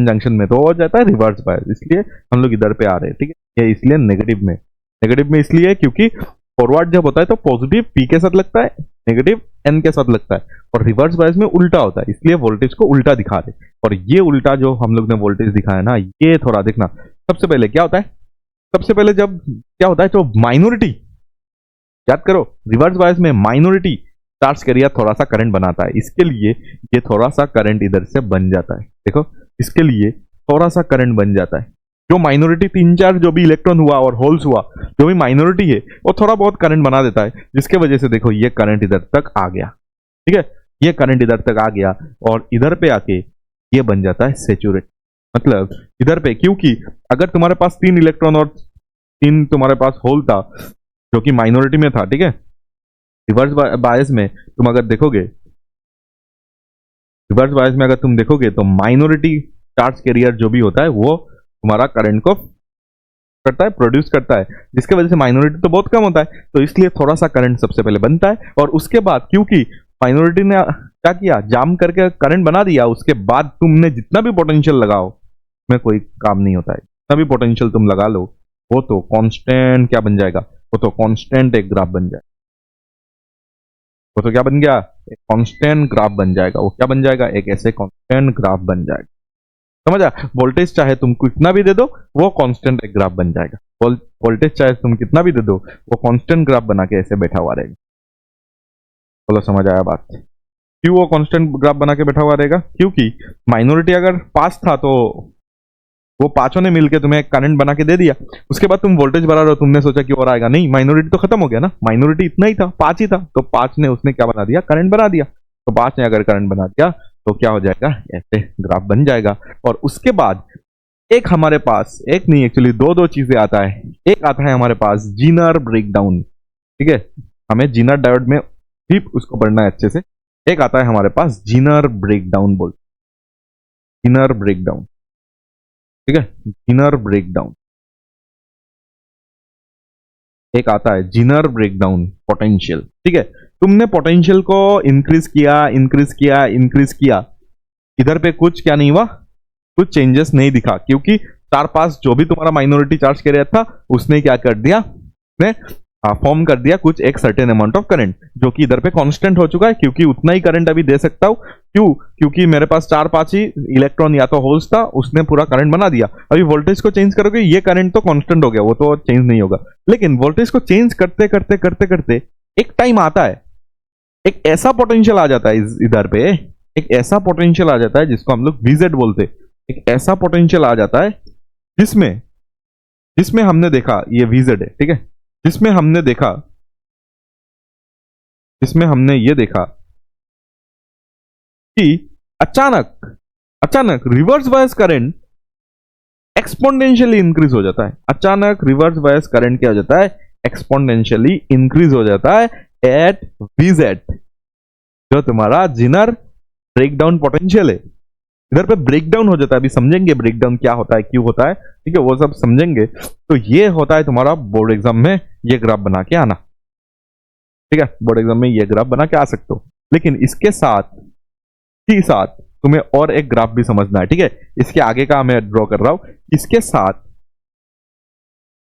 जंक्शन में तो हो जाता है रिवर्स बायस, इसलिए हम लोग इधर पे आ रहे हैं, ठीक है। ये इसलिए नेगेटिव में इसलिए क्योंकि फॉरवर्ड जब होता है तो पॉजिटिव पी के साथ लगता है, नेगेटिव एन के साथ लगता है, और रिवर्स बायस में उल्टा होता है, इसलिए वोल्टेज को उल्टा दिखा रहे। और ये उल्टा जो हम लोग ने वोल्टेज दिखाया ना, ये थोड़ा देखना। सबसे पहले क्या होता है, सबसे पहले जब क्या होता है तो माइनॉरिटी, याद करो रिवर्स बायस में माइनॉरिटी चार्ज कैरियर थोड़ा सा करंट बनाता है, इसके लिए ये थोड़ा सा करंट इधर से बन जाता है। देखो इसके लिए थोड़ा सा करंट बन जाता है, जो माइनॉरिटी 3-4 जो भी इलेक्ट्रॉन हुआ और होल्स हुआ, जो भी माइनॉरिटी है वो थोड़ा बहुत करंट बना देता है, जिसके वजह से देखो ये करंट इधर तक आ गया, ठीक है। ये करंट इधर तक आ गया और इधर पे आके ये बन जाता है सेचुरेट। मतलब इधर पे, क्योंकि अगर तुम्हारे पास 3 इलेक्ट्रॉन और 3 तुम्हारे पास होल था जो कि माइनॉरिटी में था, ठीक है। रिवर्स बायस में तुम अगर देखोगे, रिवर्स बायस में अगर तुम देखोगे तो माइनॉरिटी चार्ज कैरियर जो भी होता है वो तुम्हारा करंट को करता है, प्रोड्यूस करता है, जिसके वजह से माइनॉरिटी तो बहुत कम होता है, तो इसलिए थोड़ा सा करंट सबसे पहले बनता है। और उसके बाद क्योंकि माइनॉरिटी ने क्या किया, जाम करके करंट बना दिया, उसके बाद तुमने जितना भी पोटेंशियल लगाओ में कोई काम नहीं होता है। जितना भी पोटेंशियल तुम लगा लो वो तो कांस्टेंट क्या बन जाएगा, वो तो कांस्टेंट एक ग्राफ बन जाएगा। वो तो क्या बन गया, एक कांस्टेंट ग्राफ बन जाएगा। वो क्या बन जाएगा, एक ऐसे कांस्टेंट ग्राफ बन जाएगा। समझा, वोल्टेज चाहे तुम कितना भी दे दो वो कांस्टेंट एक ग्राफ बन जाएगा। वोल्टेज चाहे तुम कितना भी दे दो वो कांस्टेंट ग्राफ बना के ऐसे बैठा हुआ रहेगा। बोलो समझ आया बात। क्यों वो कांस्टेंट ग्राफ बना के बैठा हुआ रहेगा, क्योंकि माइनॉरिटी अगर 5 था तो वो पांचों ने मिलकर तुम्हें एक करंट बना के दे दिया, उसके बाद तुम वोल्टेज बढ़ा रहे हो, तुमने सोचा कि और आएगा, नहीं, माइनॉरिटी तो खत्म हो गया ना, माइनॉरिटी इतना ही था, 5 ही था, तो 5 ने उसने क्या बना दिया, करंट बना दिया। तो 5 ने अगर करंट बना दिया तो क्या हो जाएगा, ऐसे ग्राफ बन जाएगा। और उसके बाद एक हमारे पास, एक नहीं एक्चुअली दो चीजें आता है। एक आता है हमारे पास जीनर ब्रेकडाउन, ठीक है, हमें जीनर डायोड में भी उसको पढ़ना है अच्छे से। एक आता है हमारे पास जीनर ब्रेकडाउन, बोल जीनर ब्रेकडाउन, ठीक है, जीनर ब्रेकडाउन। एक आता है जीनर ब्रेकडाउन पोटेंशियल, ठीक है। तुमने पोटेंशियल को इंक्रीज किया, इंक्रीज किया, इंक्रीज किया, इधर पे कुछ क्या नहीं हुआ, कुछ चेंजेस नहीं दिखा, क्योंकि 4-5 जो भी तुम्हारा माइनॉरिटी चार्ज कर रहा था उसने क्या कर दिया, उसने फॉर्म कर दिया कुछ एक सर्टेन अमाउंट ऑफ करंट, जो कि इधर पे कांस्टेंट हो चुका है, क्योंकि उतना ही करंट अभी दे सकता हूं। क्यों, क्योंकि मेरे पास 4-5 ही इलेक्ट्रॉन या तो होल्स था, उसने पूरा करंट बना दिया। अभी वोल्टेज को चेंज करोगे, ये करंट तो कांस्टेंट हो गया, वो तो चेंज नहीं होगा, लेकिन वोल्टेज को चेंज करते करते करते करते एक टाइम आता है, एक ऐसा पोटेंशियल आ जाता है इधर पे, एक ऐसा पोटेंशियल आ जाता है जिसको हम लोग VZ बोलते हैं। एक ऐसा पोटेंशियल आ जाता है जिसमें हमने देखा, ये VZ है, ठीक है, जिसमें हमने देखा, जिसमें हमने ये देखा कि अचानक reverse bias current exponentially increase हो जाता है। अचानक रिवर्स बायस करंट क्या हो जाता है, एक्सपोनेंशियली इंक्रीज हो जाता है एट VZ, जो तुम्हारा जीनर ब्रेकडाउन पोटेंशियल है। इधर पे ब्रेकडाउन हो जाता है, अभी समझेंगे ब्रेकडाउन क्या होता है, क्यों होता है, ठीक है, वो सब समझेंगे। तो ये होता है तुम्हारा बोर्ड एग्जाम में, ये ग्राफ बना के आना, ठीक है, बोर्ड एग्जाम में ये ग्राफ बना के आ सकते हो। लेकिन इसके साथ ही साथ तुम्हें और एक ग्राफ भी समझना है, ठीक है, इसके आगे का मैं ड्रॉ कर रहा हूं। इसके साथ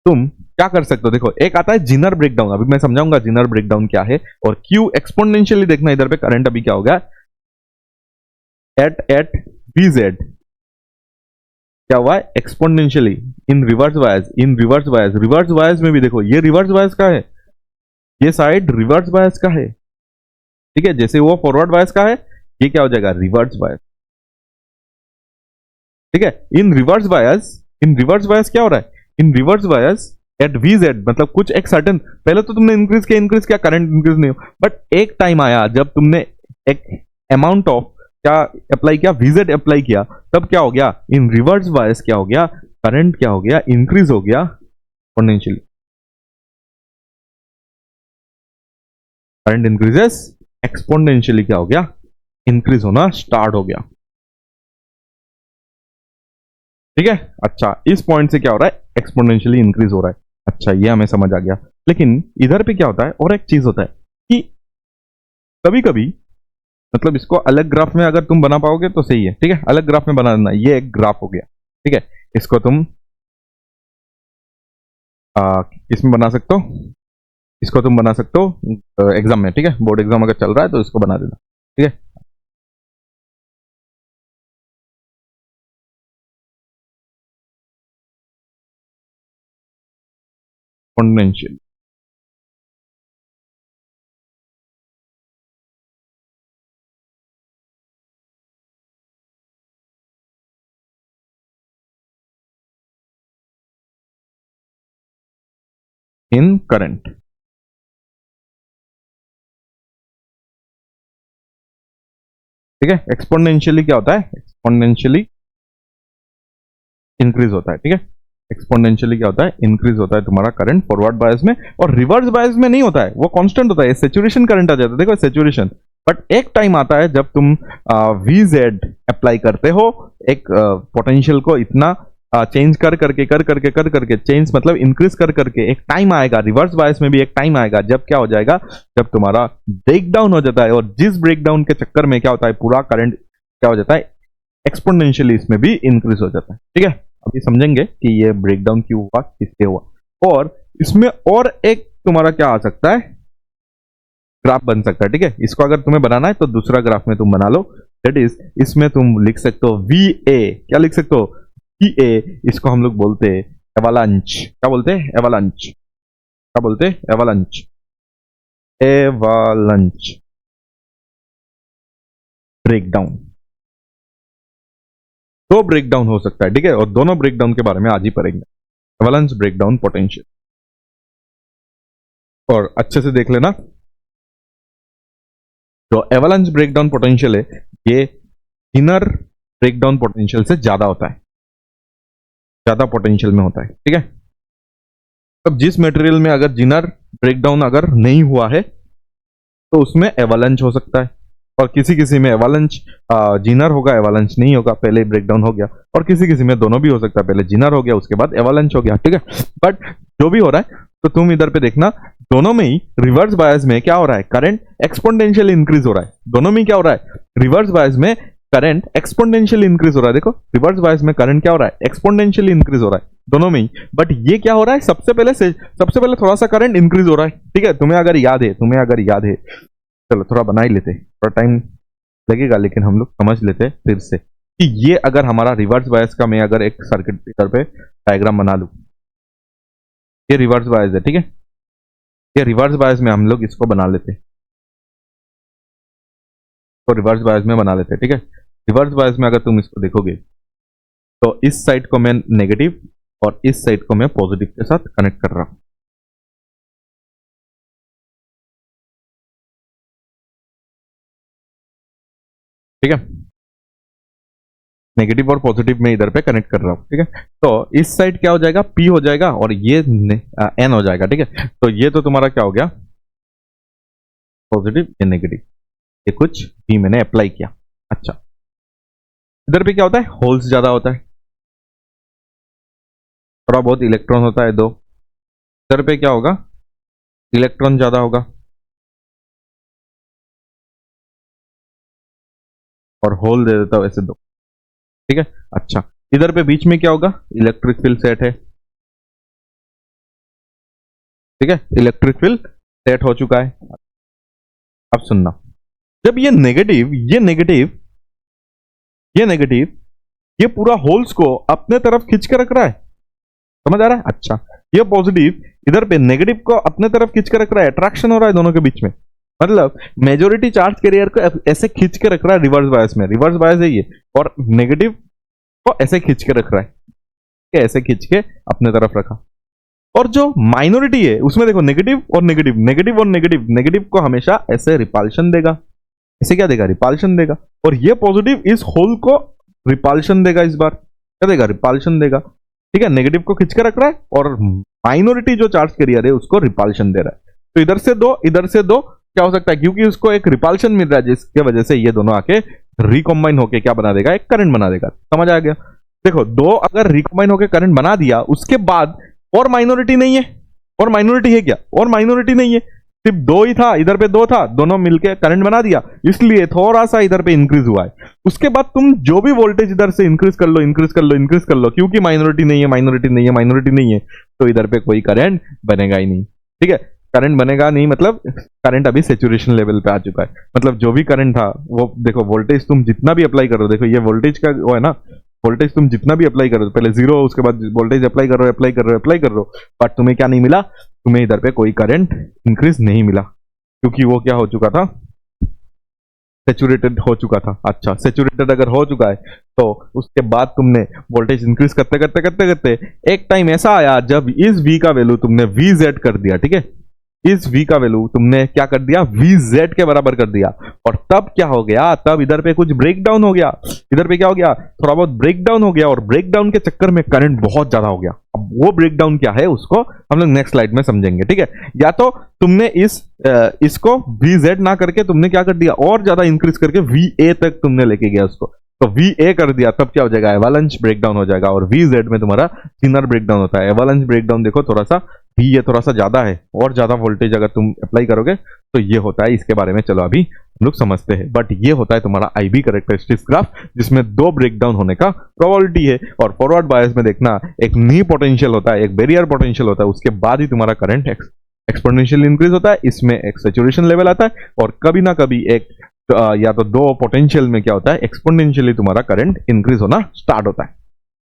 तुम क्या कर सकते हो, देखो एक आता है जीनर ब्रेकडाउन, अभी मैं समझाऊंगा जीनर ब्रेकडाउन क्या है, और क्यू एक्सपोनेंशियली देखना, इधर पे करंट अभी क्या हो गया, एट VZ क्या हुआ है, एक्सपोनेंशियली इन रिवर्स बायस, रिवर्स बायस में भी देखो, ये रिवर्स बायस का है, ये साइड रिवर्स बायस का है, ठीक है, जैसे वो फॉरवर्ड बायस का है, ये क्या हो जाएगा, रिवर्स बायस, ठीक है। इन रिवर्स बायस क्या हो रहा है, इन रिवर्स बायस एट VZ, मतलब कुछ एक सर्टेन, पहले तो तुमने इंक्रीज किया, करंट इंक्रीज नहीं हो, बट एक टाइम आया जब तुमने एक अमाउंट ऑफ क्या अप्लाई किया, VZ अप्लाई किया, तब क्या हो गया, इन रिवर्स बायस क्या हो गया, करंट क्या हो गया, इंक्रीज हो गया एक्सपोनेंशियली, करंट इंक्रीजेस एक्सपोनेंशियली, क्या हो गया, इंक्रीज होना स्टार्ट हो गया, ठीक है। अच्छा, इस पॉइंट से क्या हो रहा है, एक्सपोनेंशियली इंक्रीज हो रहा है। अच्छा, ये हमें समझ आ गया। लेकिन इधर पे क्या होता है, और एक चीज होता है कि कभी कभी, मतलब इसको अलग ग्राफ में अगर तुम बना पाओगे तो सही है, ठीक है, अलग ग्राफ में बना देना, ये एक ग्राफ हो गया, ठीक है, इसको तुम किसमें बना सकते हो, इसको तुम बना सकते हो एग्जाम में, ठीक है, बोर्ड एग्जाम अगर चल रहा है तो इसको बना देना, ठीक है। एक्सपोनेंशियल, इन करंट, ठीक है, एक्सपोनेंशियली क्या होता है, एक्सपोनेंशियली इंक्रीज होता है, ठीक है, एक्सपोनेंशियली क्या होता है, इंक्रीज होता है तुम्हारा करंट फॉरवर्ड बायस में, और रिवर्स बायस में नहीं होता है, वो कांस्टेंट होता है, सैचुरेशन करंट आ जाता है, देखो सैचुरेशन। बट एक टाइम आता है जब तुम VZ अप्लाई करते हो, एक पोटेंशियल को इतना चेंज कर करके चेंज मतलब इंक्रीज कर करके एक टाइम आएगा, रिवर्स बायस में भी एक टाइम आएगा जब क्या हो जाएगा, जब तुम्हारा ब्रेक डाउन हो जाता है, और जिस ब्रेक डाउन के चक्कर में क्या होता है, पूरा करंट क्या हो जाता है, एक्सपोनेंशियली इसमें भी इंक्रीज हो जाता है। ठीक है, अभी समझेंगे कि ये ब्रेकडाउन क्यों हुआ, किससे हुआ, और इसमें और एक तुम्हारा क्या आ सकता है, ग्राफ बन सकता है। ठीक है, इसको अगर तुम्हें बनाना है तो दूसरा ग्राफ में तुम बना लो, दैट इज इसमें तुम लिख सकते हो वी ए, क्या लिख सकते हो, वी ए, इसको हम लोग बोलते हैं एवालांच। क्या बोलते हैं, एवालांच। क्या बोलते हैं, एवालांच, एवालांच ब्रेकडाउन। दो ब्रेकडाउन हो सकता है, ठीक है, और दोनों ब्रेकडाउन के बारे में आज ही पढ़ेंगे, एवालांच ब्रेकडाउन पोटेंशियल। और अच्छे से देख लेना, जो एवालांच ब्रेकडाउन पोटेंशियल है ये इनर ब्रेकडाउन पोटेंशियल से ज्यादा होता है, ज्यादा पोटेंशियल में होता है। ठीक है, अब जिस मटेरियल में अगर जिनर ब्रेकडाउन अगर नहीं हुआ है तो उसमें एवालांच हो सकता है, और किसी किसी में एवालांच जिनर होगा, एवालांच नहीं होगा, पहले ब्रेकडाउन हो गया, और किसी किसी में दोनों भी हो सकता है, पहले जिनर हो गया उसके बाद एवालांच हो गया। ठीक है, बट जो भी हो रहा है तो तुम इधर पे देखना, दोनों में ही रिवर्स बायस में क्या हो रहा है, करंट एक्सपोनेंशियल इंक्रीज हो रहा है। दोनों में क्या हो रहा है, रिवर्स बायस में करंट एक्सपोनेंशियल इंक्रीज हो रहा है। देखो रिवर्स बायस में करंट क्या हो रहा है, एक्सपोनेंशियल इंक्रीज हो रहा है दोनों में ही। बट ये क्या हो रहा है, सबसे पहले थोड़ा सा करंट इंक्रीज हो रहा है। ठीक है, तुम्हें अगर याद है, चलो थोड़ा बना ही लेते, थोड़ा टाइम लगेगा लेकिन हम लोग समझ लेते फिर से कि ये अगर हमारा रिवर्स बायस का, मैं अगर एक सर्किट इधर पे डायग्राम बना लूं, ये रिवर्स बायस है। ठीक है, ये रिवर्स बायस में हम लोग इसको बना लेते, तो रिवर्स बायस में बना लेते। ठीक है, रिवर्स बायस में अगर तुम इसको देखोगे तो इस साइड को मैं नेगेटिव और इस साइड को मैं पॉजिटिव के साथ कनेक्ट कर रहा हूं। ठीक है, नेगेटिव और पॉजिटिव में इधर पे कनेक्ट कर रहा हूं। ठीक है, तो इस साइड क्या हो जाएगा, P हो जाएगा, और ये N हो जाएगा। ठीक है, तो ये तो तुम्हारा क्या हो गया, पॉजिटिव, ये नेगेटिव, ये कुछ भी मैंने अप्लाई किया। अच्छा, इधर पे क्या होता है, होल्स ज्यादा होता है, थोड़ा बहुत इलेक्ट्रॉन होता है दो, इधर पे क्या होगा, इलेक्ट्रॉन ज्यादा होगा और होल दे देता हूं ऐसे दो। ठीक है, अच्छा, इधर पे बीच में क्या होगा, इलेक्ट्रिक फील्ड सेट है। ठीक है, इलेक्ट्रिक फील्ड सेट हो चुका है। अब सुनना, जब ये नेगेटिव, ये पूरा होल्स को अपने तरफ खींच के रख रहा है, समझ आ रहा है। अच्छा, ये पॉजिटिव इधर पे नेगेटिव को अपने तरफ खींच के रख रहा है, अट्रैक्शन हो रहा है दोनों के बीच में, मतलब मेजोरिटी चार्ज कैरियर को ऐसे खींच के रख रहा है रिवर्स बायस में, रिवर्स बायस है ये, और नेगेटिव को ऐसे खींच के रख रहा है, ऐसे खींच के अपने तरफ रखा। और जो माइनॉरिटी है उसमें देखो नेगेटिव और नेगेटिव, नेगेटिव को हमेशा ऐसे रिपल्शन देगा, ऐसे क्या देगा, रिपल्शन देगा, और ये पॉजिटिव इस होल को रिपल्शन देगा, इस बार क्या देगा, रिपल्शन देगा। ठीक है, नेगेटिव को खींच के रख रहा है और माइनॉरिटी जो चार्ज कैरियर है उसको रिपल्शन दे रहा है। तो इधर से दो क्या हो सकता है, क्योंकि उसको एक रिपल्शन मिल रहा है जिसके वजह से ये दोनों आके रिकॉम्बाइन होके क्या बना देगा, एक करंट बना देगा। समझ आ गया। देखो, दो अगर रिकॉम्बाइन होके करंट बना दिया, उसके बाद और माइनॉरिटी नहीं है, और माइनॉरिटी है क्या, और माइनॉरिटी नहीं है, सिर्फ दो ही था, इधर पे दो था, दोनों मिलके करंट बना दिया, इसलिए थोड़ा सा इधर पे इंक्रीज हुआ है। उसके बाद तुम जो भी वोल्टेज इधर से इंक्रीज कर लो, क्योंकि माइनॉरिटी नहीं है, तो इधर पे कोई करंट बनेगा ही नहीं। ठीक है, करंट बनेगा नहीं मतलब करंट अभी सेचुरेशन लेवल पे आ चुका है, मतलब जो भी करंट था वो, देखो वोल्टेज तुम जितना भी अप्लाई करो, देखो ये वोल्टेज का वो है ना, वोल्टेज तुम जितना भी अप्लाई करो, पहले जीरो, उसके बाद वोल्टेज अप्लाई कर रहे हो, बट तुम्हें क्या नहीं मिला, तुम्हें इधर पे कोई करंट इंक्रीज नहीं मिला, क्योंकि वो क्या हो चुका था, सेचुरेटेड हो चुका था। अच्छा, सेचुरेटेड अगर हो चुका है तो उसके बाद तुमने वोल्टेज इंक्रीज करते एक टाइम ऐसा आया जब इस V का वैल्यू तुमने VZ कर दिया। ठीक है, इस V का वैल्यू तुमने क्या कर दिया, VZ के बराबर कर दिया, और तब क्या हो गया, तब इधर पे कुछ ब्रेक डाउन हो गया, इधर पे क्या हो गया, थोड़ा बहुत ब्रेक डाउन हो गया, और ब्रेक डाउन के चक्कर में करंट बहुत ज्यादा हो गया। अब वो ब्रेक डाउन क्या है उसको हम लोग नेक्स्ट स्लाइड में समझेंगे। ठीक है, या तो तुमने इसको VZ ना करके तुमने क्या कर दिया, और ज्यादा इंक्रीज करके VA तक तुमने लेके गया उसको, तो VA कर दिया तब क्या हो जाएगा, एवालांच ब्रेकडाउन हो जाएगा। और VZ में तुम्हारा जीनर ब्रेकडाउन होता है। एवालांच ब्रेकडाउन देखो थोड़ा सा VA थोड़ा सा ज्यादा है, और ज्यादा वोल्टेज अगर तुम अप्लाई करोगे तो ये होता है। इसके बारे में चलो अभी हम लोग समझते हैं। बट ये होता है तुम्हारा IB कैरेक्टरिस्टिक्स ग्राफ, जिसमें दो ब्रेकडाउन होने का प्रोबेबिलिटी है। और फॉरवर्ड बायस में देखना, एक नी पोटेंशियल होता है, एक बैरियर पोटेंशियल होता है, उसके बाद ही तुम्हारा करंट एक्सपोनेंशियल इंक्रीज होता है। इसमें एक सैचुरेशन लेवल आता है, और कभी ना कभी एक या तो दो पोटेंशियल में क्या होता है, एक्सपोनेंशियली तुम्हारा करंट इंक्रीज होना स्टार्ट होता है।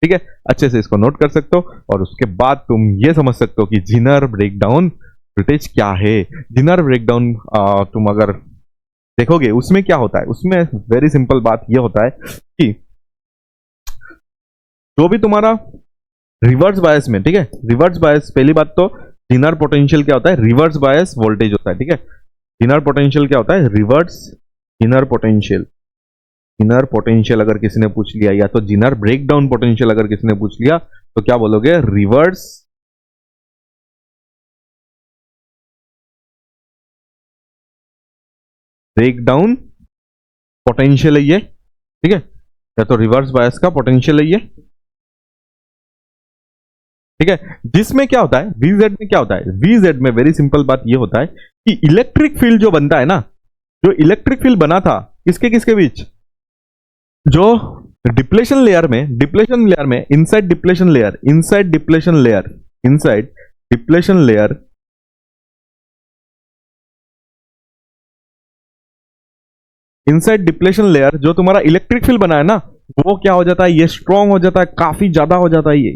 ठीक है, अच्छे से इसको नोट कर सकते हो। और उसके बाद तुम ये समझ सकते हो कि जीनर ब्रेकडाउन वोल्टेज क्या है। जीनर ब्रेकडाउन तुम अगर देखोगे उसमें क्या होता है, उसमें वेरी सिंपल बात ये होता है कि जो भी तुम्हारा रिवर्स बायस में, ठीक है, रिवर्स बायस, पहली बात तो जीनर पोटेंशियल क्या होता है, रिवर्स बायस वोल्टेज होता है। ठीक है, जीनर पोटेंशियल क्या होता है, reverse Zener potential. Zener potential अगर किसी ने पूछ लिया, या तो जीनर ब्रेकडाउन पोटेंशियल अगर किसी ने पूछ लिया, तो क्या बोलोगे, रिवर्स ब्रेकडाउन पोटेंशियल है ये। ठीक है, या तो रिवर्स बायस का पोटेंशियल है ये। ठीक है, जिसमें क्या होता है, VZ में क्या होता है, VZ में वेरी सिंपल बात ये होता है कि इलेक्ट्रिक फील्ड जो बनता है ना, जो इलेक्ट्रिक फील्ड बना था किसके किसके बीच, जो डिप्लेशन लेयर में, inside depletion layer, inside depletion layer, inside depletion layer, inside depletion layer जो तुम्हारा इलेक्ट्रिक फील्ड बना है ना, वो क्या हो जाता है, ये स्ट्रांग हो जाता है, काफी ज्यादा हो जाता है ये।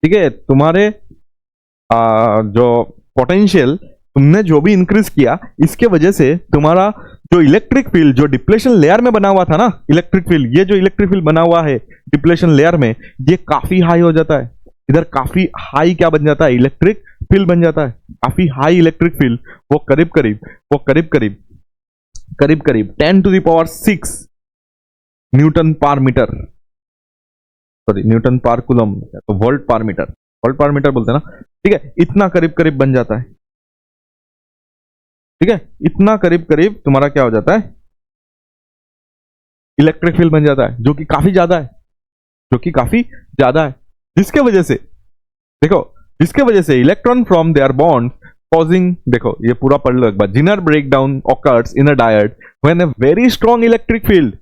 ठीक है, तुम्हारे जो पोटेंशियल तुमने जो भी इंक्रीज किया, इसके वजह से तुम्हारा जो इलेक्ट्रिक फील्ड जो डिप्लेशन लेयर में बना हुआ था ना, इलेक्ट्रिक फील्ड, ये जो इलेक्ट्रिक फील्ड बना हुआ है डिप्लेशन लेयर में, ये काफी हाई हो जाता है। इधर काफी हाई क्या बन जाता है, इलेक्ट्रिक फील्ड बन जाता है, काफी हाई इलेक्ट्रिक फील्ड। वो करीब करीब 10⁶ न्यूटन पर मीटर, सॉरी न्यूटन पर कूलम, तो वोल्ट पर मीटर बोलते हैं ना। ठीक है, इतना करीब बन जाता है। ठीक है, इतना करीब तुम्हारा क्या हो जाता है, इलेक्ट्रिक फील्ड बन जाता है, जो कि काफी ज्यादा है, जिसके वजह से देखो, जिसके वजह से electron from their bond causing, देखो ये पूरा पढ़ लो एक बार, Zener breakdown occurs in a diode when a very strong electric field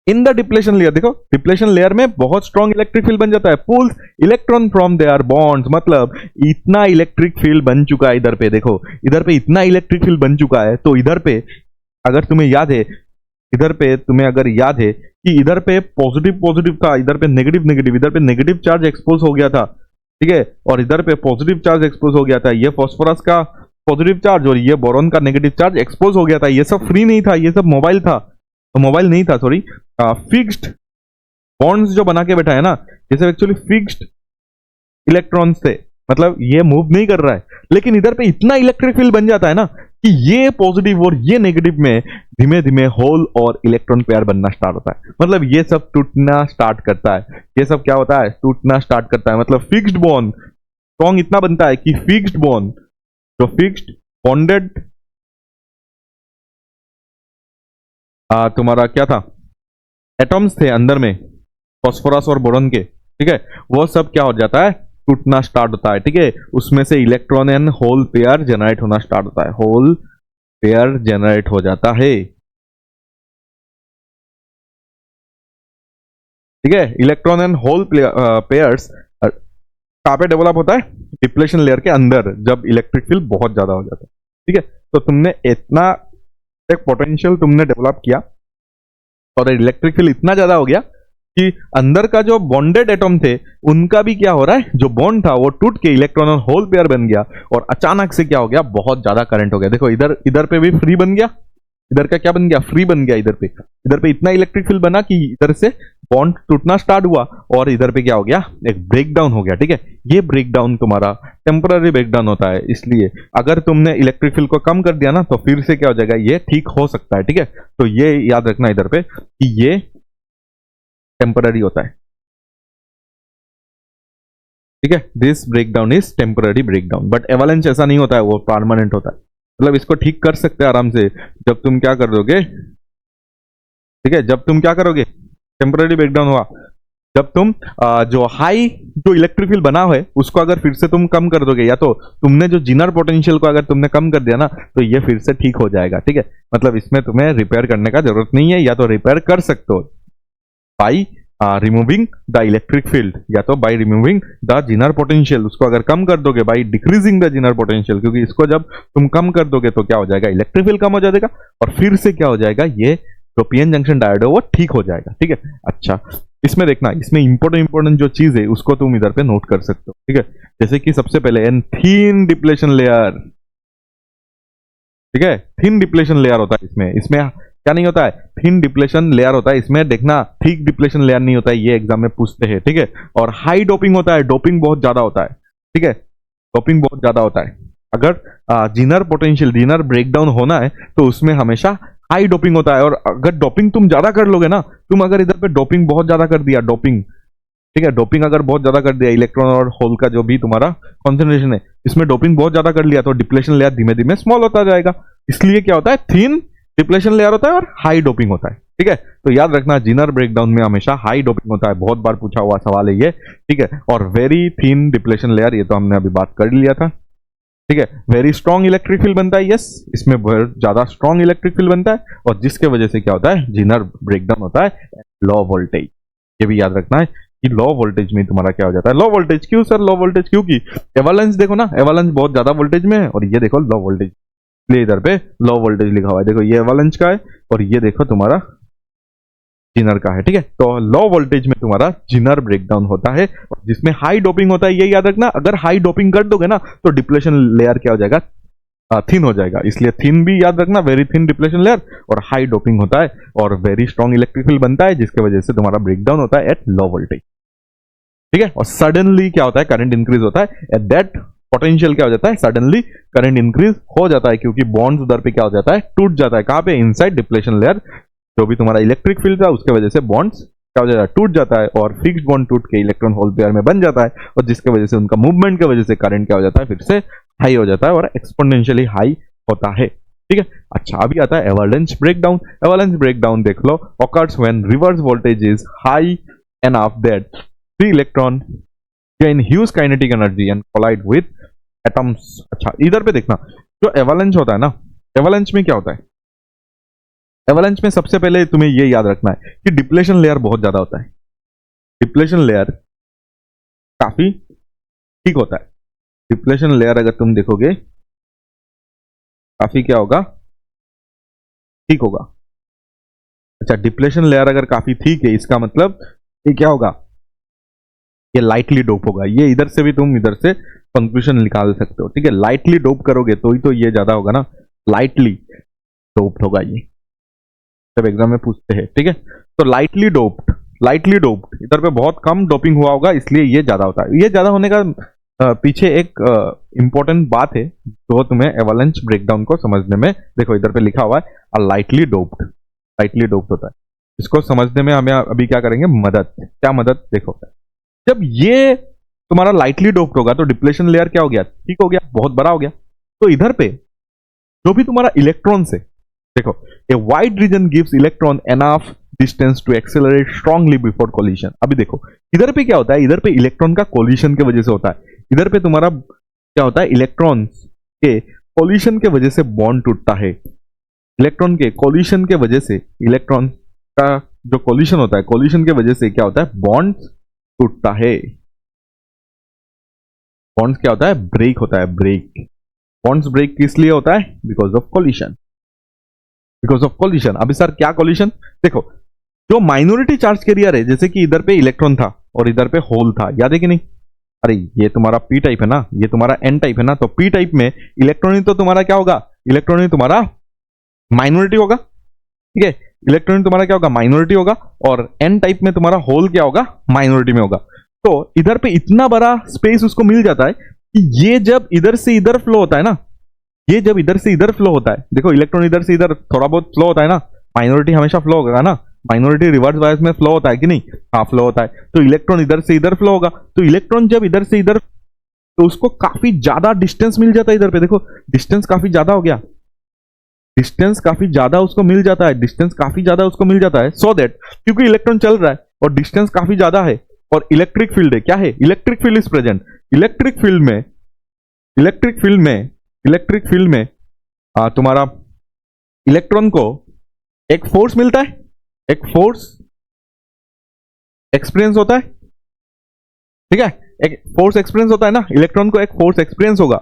in the depletion layer. देखो डिप्लेशन लेयर में बहुत स्ट्रॉन्ग इलेक्ट्रिक फील्ड बन जाता है, pulls electron from their bonds, मतलब इतना इलेक्ट्रिक फील्ड बन चुका है इधर पे। देखो इधर पे इतना इलेक्ट्रिक फील्ड बन चुका है, तो इधर पे अगर तुम्हें याद है, कि इधर पे पॉजिटिव था, इधर पे नेगेटिव, इधर पे नेगेटिव चार्ज एक्सपोज हो गया था। ठीक है, और इधर पे पॉजिटिव चार्ज एक्सपोज हो गया था, ये फास्फोरस का पॉजिटिव चार्ज और ये बोरॉन का नेगेटिव चार्ज एक्सपोज हो गया था। ये सब फ्री नहीं था, ये सब मोबाइल नहीं था, सॉरी, फिक्स्ड बॉन्ड्स जो बना के बैठा है ना, ये सब एक्चुअली फिक्स्ड इलेक्ट्रॉन्स थे, मतलब ये मूव नहीं कर रहा है। लेकिन इधर पे इतना इलेक्ट्रिक फील्ड बन जाता है ना कि ये पॉजिटिव और ये नेगेटिव में धीमे धीमे होल और इलेक्ट्रॉन पेयर बनना स्टार्ट होता है, मतलब ये सब टूटना स्टार्ट करता है। ये सब क्या होता है, टूटना स्टार्ट करता है, मतलब फिक्स्ड बॉन्ड स्ट्रॉन्ग इतना बनता है कि फिक्स्ड बॉन्ड, जो फिक्स्ड बॉन्डेड तुम्हारा क्या था, एटॉम्स थे अंदर में फास्फोरस और बोरॉन के। ठीक है, वो सब क्या हो जाता है, टूटना स्टार्ट होता है। ठीक है, उसमें से electron and hole pair generate होना स्टार्ट होता है, होल पेयर जनरेट हो जाता है। ठीक है, इलेक्ट्रॉन एंड होल पेयर्स कहां पे डेवलप होता है, डिप्लेशन लेयर के अंदर, जब इलेक्ट्रिक फील्ड बहुत ज्यादा हो जाता है। ठीक है, तो तुमने इतना एक पोटेंशियल तुमने डेवलप किया और इलेक्ट्रिक फील्ड इतना ज्यादा हो गया कि अंदर का जो बॉन्डेड एटॉम थे उनका भी क्या हो रहा है, जो बॉन्ड था वो टूट के इलेक्ट्रॉन और होल पेयर बन गया, और अचानक से क्या हो गया, बहुत ज्यादा करंट हो गया। देखो इधर पे भी फ्री बन गया, इधर का क्या बन गया, फ्री बन गया। इधर पे इतना इलेक्ट्रिक फील्ड बना कि इधर से बॉन्ड टूटना स्टार्ट हुआ, और इधर पे क्या हो गया, एक ब्रेकडाउन हो गया। ठीक है, ये ब्रेकडाउन तुम्हारा टेम्पररी ब्रेकडाउन होता है, इसलिए अगर तुमने इलेक्ट्रिक फील्ड को कम कर दिया ना, तो फिर से क्या हो जाएगा, ये ठीक हो सकता है। ठीक है, तो ये याद रखना इधर पे कि ये टेम्पररी होता है। ठीक है, this breakdown is temporary breakdown, but avalanche ऐसा नहीं होता है, वो परमानेंट होता है। मतलब इसको ठीक कर सकते हैं आराम से, जब तुम क्या कर दोगे, ठीक है, जब तुम क्या करोगे, टेम्पररी ब्रेकडाउन हुआ, जब तुम जो हाई जो इलेक्ट्रिक फील्ड बना है उसको अगर फिर से तुम कम कर दोगे, या तो तुमने जो जीनर पोटेंशियल को अगर तुमने कम कर दिया ना, तो ये फिर से ठीक हो जाएगा। ठीक है, मतलब इसमें तुम्हें रिपेयर करने का जरूरत नहीं है, या तो रिपेयर कर सकते हो by removing the electric field, या तो by removing the Zener potential, उसको अगर कम कर दोगे by decreasing the Zener potential, क्योंकि इसको जब तुम कम कर दोगे तो क्या हो जाएगा, इलेक्ट्रिक फील्ड कम हो जाएगा और फिर से क्या हो जाएगा, ये जो पीएन जंक्शन डायोड है वो ठीक हो जाएगा। ठीक है, अच्छा इसमें देखना, इसमें इंपॉर्टेंट जो चीज है उसको तुम इधर पे नोट कर सकते हो। ठीक है, जैसे कि सबसे पहले एन थीन डिप्लेशन लेयर, ठीक है, थिन डिप्लेशन लेयर होता है इसमें, इसमें क्या नहीं होता है, थिन डिप्लेशन लेयर होता है इसमें, देखना थिक डिप्लेशन लेयर नहीं होता है, ये एग्जाम में पूछते हैं। ठीक है, और हाई डोपिंग होता है, डोपिंग बहुत ज्यादा होता है। ठीक है, डोपिंग बहुत ज्यादा होता है, अगर जीनर पोटेंशियल जीनर ब्रेकडाउन होना है तो उसमें हमेशा हाई डोपिंग होता है, और अगर डोपिंग तुम ज्यादा कर लोगे ना, तुम अगर इधर पे डोपिंग बहुत ज्यादा कर दिया, डोपिंग, ठीक है, डोपिंग अगर बहुत ज्यादा कर दिया, इलेक्ट्रॉन और होल का जो भी तुम्हारा कॉन्सेंट्रेशन है इसमें डोपिंग बहुत ज्यादा कर लिया, तो डिप्लेशन लेयर धीमे धीमे स्मॉल होता जाएगा। इसलिए क्या होता है, थिन डिप्लेशन लेयर होता है और हाई डोपिंग होता है। ठीक है, तो याद रखना जीनर ब्रेकडाउन में हमेशा हाई डोपिंग होता है, बहुत बार पूछा हुआ सवाल है ये। ठीक है, और वेरी थिन डिप्लेशन लेयर, ये तो हमने अभी बात कर लिया था। ठीक है, वेरी स्ट्रॉन्ग इलेक्ट्रिक फील्ड बनता है, यस, इसमें बहुत ज्यादा स्ट्रॉन्ग इलेक्ट्रिक फील्ड बनता है, और जिसके वजह से क्या होता है, जीनर ब्रेकडाउन होता है, लो वोल्टेज। ये भी याद रखना है कि लो वोल्टेज में तुम्हारा क्या हो जाता है, लो वोल्टेज। क्यों सर लो वोल्टेज, क्योंकि एवलांच देखो ना, एवलांच बहुत ज्यादा वोल्टेज में है, और ये देखो लो वोल्टेज, इसलिए इधर पे लो वोल्टेज लिखा हुआ है। देखो ये एवलांच का है और ये देखो तुम्हारा जीनर का है। ठीक है, तो लो वोल्टेज में तुम्हारा जीनर ब्रेकडाउन होता है, और जिसमें हाई डोपिंग होता है, ये याद रखना, अगर हाई डोपिंग कर दोगे ना तो डिप्लेशन लेयर क्या हो जाएगा, थिन हो जाएगा। इसलिए थिन भी याद रखना, वेरी थिन डिप्लेशन लेयर, और हाई डोपिंग होता है, और वेरी स्ट्रॉन्ग इलेक्ट्रिक फील्ड बनता है, जिसके वजह से तुम्हारा ब्रेकडाउन होता है एट लो वोल्टेज। ठीक है, और सडनली क्या होता है, करंट इंक्रीज होता है एट दैट पोटेंशियल, क्या हो जाता है, सडनली करंट इंक्रीज हो जाता है, क्योंकि बॉन्ड्स उधर पे क्या हो जाता है, टूट जाता है। कहां पे, इनसाइड डिप्लेशन लेयर, जो भी तुम्हारा इलेक्ट्रिक फील्ड था उसके वजह से बॉन्ड्स क्या हो जाता है, टूट जाता है, और फिक्स्ड बॉन्ड टूट के इलेक्ट्रॉन होल पेयर में बन जाता है, और जिसके वजह से उनका मूवमेंट की वजह से करंट क्या हो जाता है, फिर से हाई हो जाता है और एक्सपोनेंशियली हाई होता है। ठीक है, अच्छा अभी आता है एवलांच ब्रेकडाउन। एवलांच ब्रेकडाउन देख लो, occurs when reverse voltage is high enough that the electron gain huge kinetic energy and collide with atoms। अच्छा इधर पे देखना, जो एवलांच होता है ना, एवलांच में क्या होता है, एवलांच में सबसे पहले तुम्हें ये याद रखना है कि डिप्लेशन लेयर बहुत ज्यादा होता है। डिप्लेशन लेयर काफी ठीक होता है, डिप्लेशन लेयर अगर तुम देखोगे काफी क्या होगा, ठीक होगा। अच्छा डिप्लेशन लेयर अगर काफी ठीक है, इसका मतलब ये क्या होगा, ये लाइटली डोप होगा। ये इधर से भी तुम इधर से कंक्लूजन निकाल सकते हो। ठीक है, लाइटली डोप करोगे तो ही तो ये ज्यादा होगा ना, लाइटली डोप्ड होगा ये, जब एग्जाम में पूछते हैं। ठीक है, तो लाइटली डोप्ड इधर पे बहुत कम डोपिंग हुआ होगा, इसलिए ये ज्यादा होता है। ये ज्यादा होने का पीछे एक इंपॉर्टेंट बात है जो तुम्हें एवलांच ब्रेकडाउन को समझने में, देखो इधर पे लिखा हुआ है लाइटली डोप्ड होता है। इसको समझने में हमें अभी क्या करेंगे, मदद, क्या मदद, देखो जब ये तुम्हारा लाइटली डोप्ड होगा तो डिप्लेशन लेयर क्या हो गया, ठीक हो गया, बहुत बड़ा हो गया। तो इधर पे जो भी तुम्हारा इलेक्ट्रॉन से, देखो a wide region gives electron enough distance to accelerate strongly before collision. अभी देखो इधर पे क्या होता है, इधर पे इलेक्ट्रॉन का कोलिशन की वजह से होता है। इधर पे तुम्हारा क्या होता है, इलेक्ट्रॉन के कोलिशन के वजह से बॉन्ड टूटता है। इलेक्ट्रॉन के कोलिशन के वजह से, इलेक्ट्रॉन का जो कोलिशन होता है, कोलिशन के वजह से क्या होता है, बॉन्ड टूटता है। बॉन्ड्स क्या होता है, ब्रेक होता है, ब्रेक। बॉन्ड्स ब्रेक किस लिए होता है, because of collision, because of collision. अभी सर क्या कोलिशन, देखो जो माइनॉरिटी चार्ज कैरियर है, जैसे कि इधर पे इलेक्ट्रॉन था और इधर पे होल था, याद है कि नहीं, अरे ये तुम्हारा पी टाइप है ना, ये तुम्हारा एन टाइप है ना, तो पी टाइप में इलेक्ट्रॉन ही तो तुम्हारा क्या होगा, इलेक्ट्रॉन ही तुम्हारा माइनॉरिटी होगा। ठीक है, इलेक्ट्रॉन तुम्हारा क्या होगा, माइनॉरिटी होगा, और एन टाइप में तुम्हारा होल क्या होगा, माइनॉरिटी में होगा। तो इधर पे इतना बड़ा स्पेस उसको मिल जाता है कि ये जब इधर से इधर फ्लो होता है ना, ये जब इधर से इधर फ्लो होता है, देखो इलेक्ट्रॉन इधर से इधर थोड़ा बहुत फ्लो होता है ना, माइनॉरिटी हमेशा फ्लो होगा ना, माइनॉरिटी रिवर्स बायस में फ्लो होता है कि नहीं, हाँ फ्लो होता है। तो इलेक्ट्रॉन इधर से इधर फ्लो होगा, तो इलेक्ट्रॉन जब इधर से इधर, तो उसको काफी ज्यादा डिस्टेंस मिल जाता है। इधर पे देखो डिस्टेंस काफी ज्यादा हो गया, डिस्टेंस काफी ज्यादा उसको मिल जाता है, डिस्टेंस काफी ज्यादा उसको मिल जाता है, सो दैट क्योंकि इलेक्ट्रॉन चल रहा है और डिस्टेंस काफी ज्यादा है और इलेक्ट्रिक फील्ड है, क्या है, electric field is present. Electric field में इलेक्ट्रिक फील्ड में इलेक्ट्रिक फील्ड में तुम्हारा इलेक्ट्रॉन को एक फोर्स मिलता है, एक फोर्स एक्सपीरियंस होता है, ठीक है, एक फोर्स एक्सपीरियंस होता है ना, इलेक्ट्रॉन को एक फोर्स एक्सपीरियंस होगा,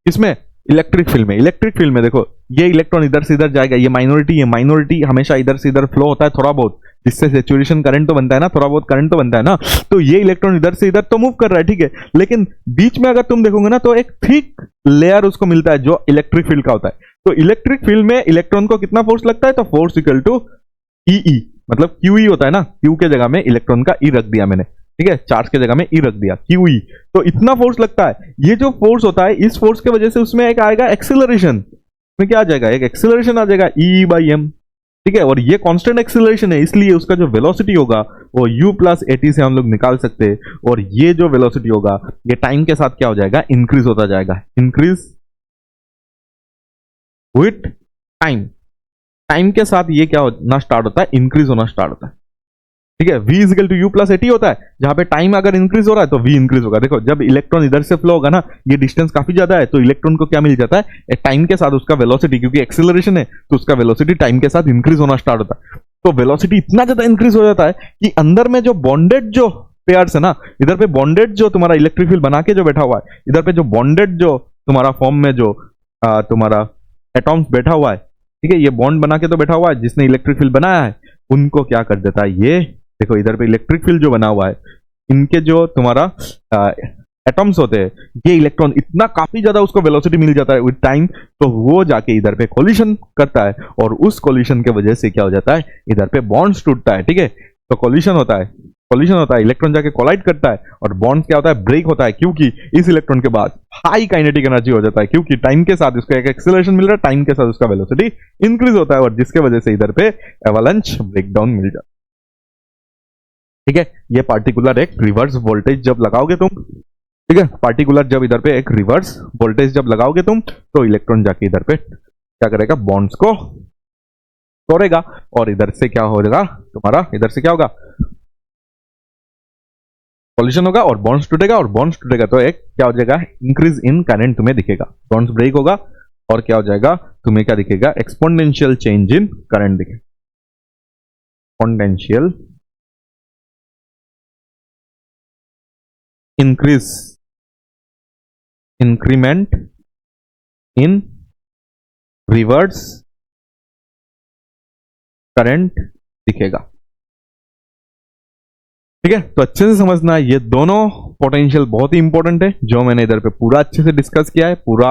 इसमें इलेक्ट्रिक फील्ड में। इलेक्ट्रिक फील्ड में देखो ये इलेक्ट्रॉन इधर से इधर जाएगा, ये माइनॉरिटी हमेशा इधर से इधर फ्लो होता है थोड़ा बहुत, जिससे सेचुरेशन करंट तो बनता है ना, थोड़ा बहुत करंट तो बनता है ना, तो ये इलेक्ट्रॉन इधर से इधर तो मूव कर रहा है, ठीक है, लेकिन बीच में अगर तुम देखोगे ना तो एक थिक लेयर उसको मिलता है जो इलेक्ट्रिक फील्ड का होता है। तो इलेक्ट्रिक फील्ड में इलेक्ट्रॉन को कितना फोर्स लगता है, तो फोर्स इक्वल टू ई, मतलब क्यूई होता है ना, क्यू के जगह में इलेक्ट्रॉन का ई रख दिया मैंने, ठीक है, चार्ज के जगह में ई रख दिया, क्यूई, तो इतना फोर्स लगता है। ये जो फोर्स होता है, इस फोर्स की वजह से उसमें एक आएगा एक्सीलरेशन, उसमें क्या आ जाएगा, एक एक्सीलरेशन आ जाएगा ई बाई एम, ठीक है, और ये कांस्टेंट एक्सीलरेशन है, इसलिए उसका जो वेलोसिटी होगा वो u प्लस एटी से हम लोग निकाल सकते हैं, और ये जो वेलोसिटी होगा ये टाइम के साथ क्या हो जाएगा, इंक्रीज होता जाएगा, इंक्रीज विथ टाइम, टाइम के साथ ये क्या होना स्टार्ट होता है, इंक्रीज होना स्टार्ट होता है, ठीक है। v equal to U plus A T होता है, जहां पे टाइम अगर इंक्रीज हो रहा है तो v इंक्रीज होगा। देखो जब इलेक्ट्रॉन इधर से फ्लो होगा ना, ये डिस्टेंस काफी ज्यादा है, तो इलेक्ट्रॉन को क्या मिल जाता है, एक टाइम के साथ उसका वेलोसिटी, क्योंकि एक्सेलरेशन है तो उसका वेलोसिटी टाइम के साथ इंक्रीज होना स्टार्ट होता है। तो वेलोसिटी इतना ज्यादा इंक्रीज हो जाता है कि अंदर में जो बॉन्डेड जो पेयर्स है ना, इधर पे बॉन्डेड जो तुम्हारा इलेक्ट्रिक फील्ड बना के जो बैठा हुआ है, इधर पे जो बॉन्डेड जो तुम्हारा फॉर्म में जो तुम्हारा एटॉम्स बैठा हुआ है, ठीक है, ये बॉन्ड बना के तो बैठा हुआ है जिसने इलेक्ट्रिक फील्ड बनाया है, उनको क्या कर देता है, ये देखो इधर पे इलेक्ट्रिक फील्ड जो बना हुआ है, इनके जो तुम्हारा एटॉम्स होते हैं, ये इलेक्ट्रॉन इतना काफी ज्यादा उसको वेलोसिटी मिल जाता है विद टाइम, तो वो जाके इधर पे कोलिशन करता है, और उस कोलिशन के वजह से क्या हो जाता है, इधर पे बॉन्ड्स टूटता है, ठीक है, तो कोलिशन होता है, इलेक्ट्रॉन जाके कोलाइड करता है और बॉन्ड क्या होता है, ब्रेक होता है, क्योंकि इस इलेक्ट्रॉन के बाद हाई काइनेटिक एनर्जी हो जाता है, क्योंकि टाइम के साथ उसको एक एक्सेलरेशन मिल रहा है, टाइम के साथ उसका वेलोसिटी इंक्रीज होता है, और जिसके वजह से इधर पे एवलांच ब्रेकडाउन मिल जाता है, ठीक है। ये पार्टिकुलर एक रिवर्स वोल्टेज जब लगाओगे तुम, ठीक है, पार्टिकुलर जब इधर पे एक रिवर्स वोल्टेज जब लगाओगे तुम, तो इलेक्ट्रॉन जाके इधर पे क्या करेगा, बॉन्ड्स को तोड़ेगा, और इधर से क्या होगा तुम्हारा, इधर से क्या होगा, कोलिशन होगा और बॉन्ड्स टूटेगा, और बॉन्ड्स टूटेगा तो एक क्या हो जाएगा, इंक्रीज इन करंट तुम्हें दिखेगा, बॉन्ड्स ब्रेक होगा और क्या हो जाएगा, तुम्हें क्या दिखेगा, एक्सपोनेंशियल चेंज इन करंट दिखेगा, exponential increment in reverse current दिखेगा, ठीक है। तो अच्छे से समझना है, ये दोनों पोटेंशियल बहुत ही इंपॉर्टेंट है, जो मैंने इधर पे पूरा अच्छे से डिस्कस किया है, पूरा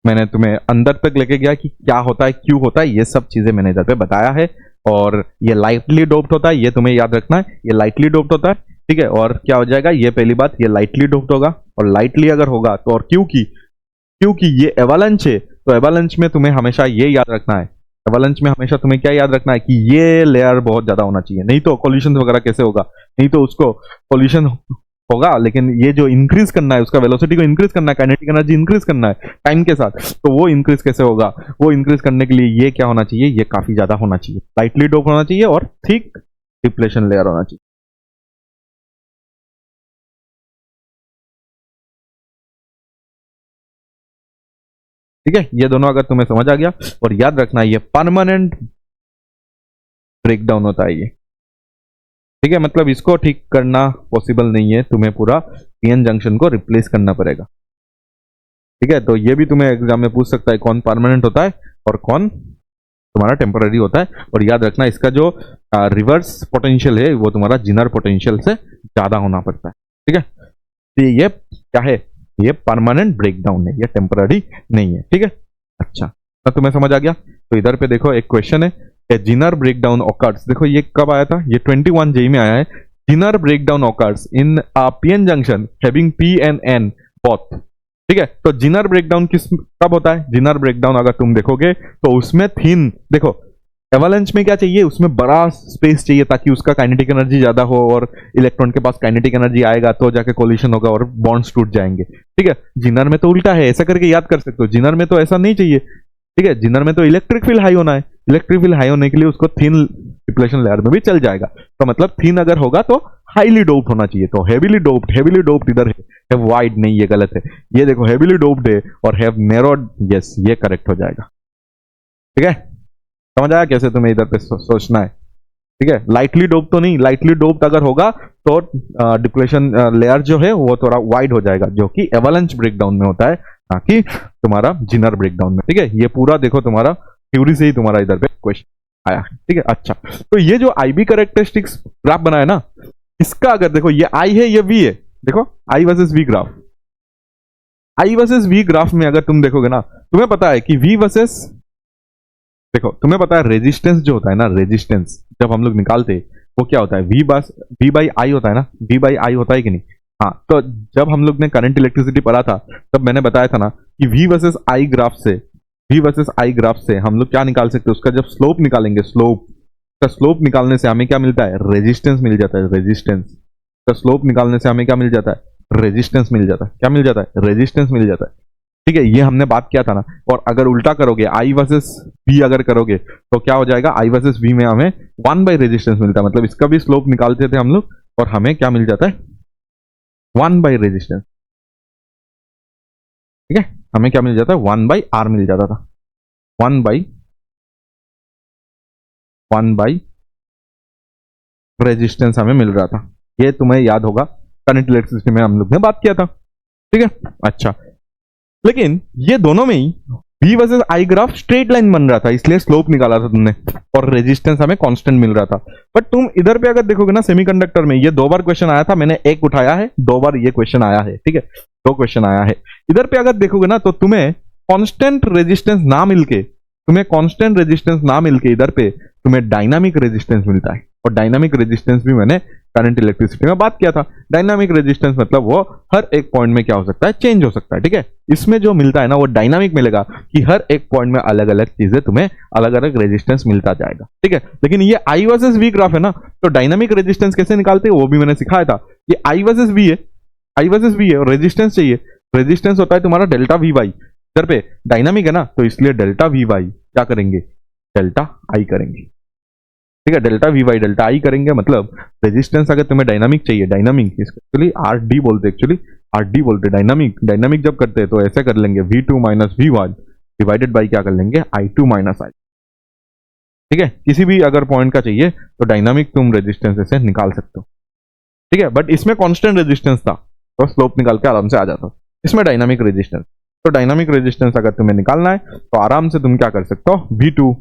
मैंने तुम्हें अंदर तक लेके गया कि क्या होता है, क्यों होता है, ये सब चीजें मैंने इधर पे बताया है, और ये लाइटली डोप्ड होता है, ये तुम्हें याद रखना है, ये लाइटली डोप्ड होता है, ठीक है, और क्या हो जाएगा, ये पहली बात, ये लाइटली डोप्ड होगा, और लाइटली अगर होगा तो, और क्योंकि ये एवालांच है, तो एवालांच में तुम्हें हमेशा ये याद रखना है, एवालांच में हमेशा तुम्हें क्या याद रखना है कि ये लेयर बहुत ज्यादा होना चाहिए, नहीं तो कोलिशन वगैरह कैसे होगा, नहीं तो उसको कोलिशन होगा, लेकिन ये जो इंक्रीज करना है, उसका वेलोसिटी को इंक्रीज करना है, काइनेटिक एनर्जी इंक्रीज करना है टाइम के साथ, तो वो इंक्रीज कैसे होगा, वो इंक्रीज करने के लिए ये क्या होना चाहिए, ये काफी ज्यादा होना चाहिए, लाइटली डोप होना चाहिए, और थिक डिप्लेशन लेयर होना चाहिए, ठीक है। ये दोनों अगर तुम्हें समझ आ गया, और याद रखना ये परमानेंट ब्रेकडाउन होता है ये, ठीक है, मतलब इसको ठीक करना पॉसिबल नहीं है, तुम्हें पूरा पीएन जंक्शन को रिप्लेस करना पड़ेगा, ठीक है। तो ये भी तुम्हें एग्जाम में पूछ सकता है, कौन परमानेंट होता है और कौन तुम्हारा टेम्पररी होता है, और याद रखना इसका जो रिवर्स पोटेंशियल है वो तुम्हारा जिनर पोटेंशियल से ज्यादा होना पड़ता है, ठीक है। तो ये क्या है, ये परमानेंट ब्रेकडाउन है, ये टेम्पररी नहीं है, ठीक है। अच्छा, तो तुम्हें समझ आ गया। तो इधर पे देखो एक क्वेश्चन है, ए जिनर ब्रेकडाउन ऑकर्स, देखो ये कब आया था, ये 21 जेई में आया है, Zener breakdown occurs in PN junction having P and N both, ठीक है। तो जिनर ब्रेकडाउन कब होता है, जिनर ब्रेकडाउन अगर तुम देखोगे तो उसमें थिन, देखो एवालांच में क्या चाहिए, उसमें बड़ा स्पेस चाहिए ताकि उसका काइनेटिक एनर्जी ज्यादा हो, और इलेक्ट्रॉन के पास काइनेटिक एनर्जी आएगा तो जाके कोलिशन होगा और बॉन्ड्स टूट जाएंगे, ठीक है। जिनर में तो उल्टा है, ऐसा करके याद कर सकते हो, जिनर में तो ऐसा नहीं चाहिए, ठीक है, जिनर में तो इलेक्ट्रिक फील्ड हाई होना है, इलेक्ट्रिक फील्ड हाई होने के लिए उसको थिन डिप्लेशन लेयर में भी चल जाएगा। तो मतलब थिन अगर होगा तो हाईली डोप्ड होना चाहिए। तो हेवीली डोप्ड इधर है वाइड नहीं, ये गलत है। ये देखो हेवीली डोप्ड है और हैव नैरोड, यस ये करेक्ट हो जाएगा। ठीक है, समझ आया कैसे तुम्हें इधर पे सोचना है। ठीक है, लाइटली डोप तो नहीं, लाइटली डोप्ड अगर होगा तो डिप्लेशन लेयर जो है वो थोड़ा वाइड हो जाएगा, जो कि एवलांच ब्रेकडाउन में होता है, ना कि तुम्हारा जिनर ब्रेकडाउन में। ठीक है, ये पूरा देखो तुम्हारा थ्योरी से ही तुम्हारा इधर पे क्वेश्चन आया। ठीक है, अच्छा तो ये जो आईबी कैरेक्टरिस्टिक्स ग्राफ बनाया ना, इसका अगर देखो ये आई है ये वी है, देखो I versus V graph, I versus V graph में अगर तुम देखोगे ना, तुम्हें पता है कि वी वर्सेस, देखो तुम्हें पता है रेजिस्टेंस जो होता है ना, रेजिस्टेंस जब हम लोग निकालते हैं वो क्या होता है, वी बाई आई होता है ना, वी बाई आई होता है कि नहीं। हाँ, तो जब हम लोग ने करंट इलेक्ट्रिसिटी पढ़ा था तब मैंने बताया था ना कि वी वर्सेस आई ग्राफ से, वी वर्सेस आई ग्राफ से हम लोग क्या निकाल सकते हैं, उसका जब स्लोप निकालेंगे, स्लोप का स्लोप निकालने से हमें क्या मिलता है, रेजिस्टेंस मिल जाता है। रेजिस्टेंस का स्लोप निकालने से हमें क्या मिल जाता है, रेजिस्टेंस मिल जाता है। क्या मिल जाता है, रेजिस्टेंस मिल जाता है। ठीक है, ये हमने बात किया था ना। और अगर उल्टा करोगे, आई वर्सेस वी अगर करोगे तो क्या हो जाएगा, आई वर्सेस वी में हमें 1 बाई रेजिस्टेंस मिलता है, मतलब इसका भी स्लोप निकालते थे हम लोग और हमें क्या मिल जाता है, 1 बाई रेजिस्टेंस। ठीक है, हमें क्या मिल जाता है, 1 बाई आर मिल जाता था, 1 बाई रेजिस्टेंस हमें मिल रहा था। ये तुम्हें याद होगा, करंट इलेक्ट्रिसिटी में हम लोग ने बात किया था। ठीक है, अच्छा लेकिन ये दोनों में ही V versus I graph straight line बन रहा था, इसलिए स्लोप निकाला था तुमने और रेजिस्टेंस हमें कांस्टेंट मिल रहा था। बट तुम इधर पे अगर देखोगे ना, सेमीकंडक्टर में ये 2 बार क्वेश्चन आया था, मैंने एक उठाया है, 2 बार ये क्वेश्चन आया है। ठीक है, 2 क्वेश्चन आया है। इधर पे अगर देखोगे ना तो तुम्हें कांस्टेंट रेजिस्टेंस ना मिलके, इधर पे तुम्हें डायनामिक रेजिस्टेंस मिलता है। और डायनामिक रेजिस्टेंस भी मैंने करंट इलेक्ट्रिसिटी में बात किया था। डायनामिक रेजिस्टेंस मतलब वो हर एक पॉइंट में क्या हो सकता है, चेंज हो सकता है। ठीक है, इसमें जो मिलता है ना वो डायनामिक मिलेगा कि हर एक पॉइंट में अलग अलग चीजें तुम्हें अलग अलग रेजिस्टेंस मिलता जाएगा। ठीक है, लेकिन ये आई वर्सेस वी ग्राफ है ना, तो डायनामिक रेजिस्टेंस कैसे निकालते हैं वो भी मैंने सिखाया था। ये आई वर्सेस वी है और रेजिस्टेंस चाहिए, रेजिस्टेंस होता है तुम्हारा डेल्टा वी वाई। इधर पे डायनामिक है ना, तो इसलिए डेल्टा वी वाई क्या करेंगे, डेल्टा आई करेंगे। ठीक है, delta V by delta I करेंगे, मतलब रेजिस्टेंस अगर तुम्हें डायनामिक चाहिए, डायनामिक एक्चुअली आर डी बोलते, डायनामिक जब करते हैं तो ऐसे कर लेंगे, V2 minus V1 divided by क्या कर लेंगे, I2 माइनस I। ठीक है, किसी भी अगर पॉइंट का चाहिए तो डायनामिक तुम रेजिस्टेंस ऐसे निकाल सकते हो। ठीक है, बट इसमें कांस्टेंट रेजिस्टेंस था तो स्लोप निकाल के आराम से आ जाता। इसमें डायनामिक रेजिस्टेंस, तो डायनामिक रेजिस्टेंस अगर तुम्हें निकालना है तो आराम से तुम क्या कर सकते हो, V2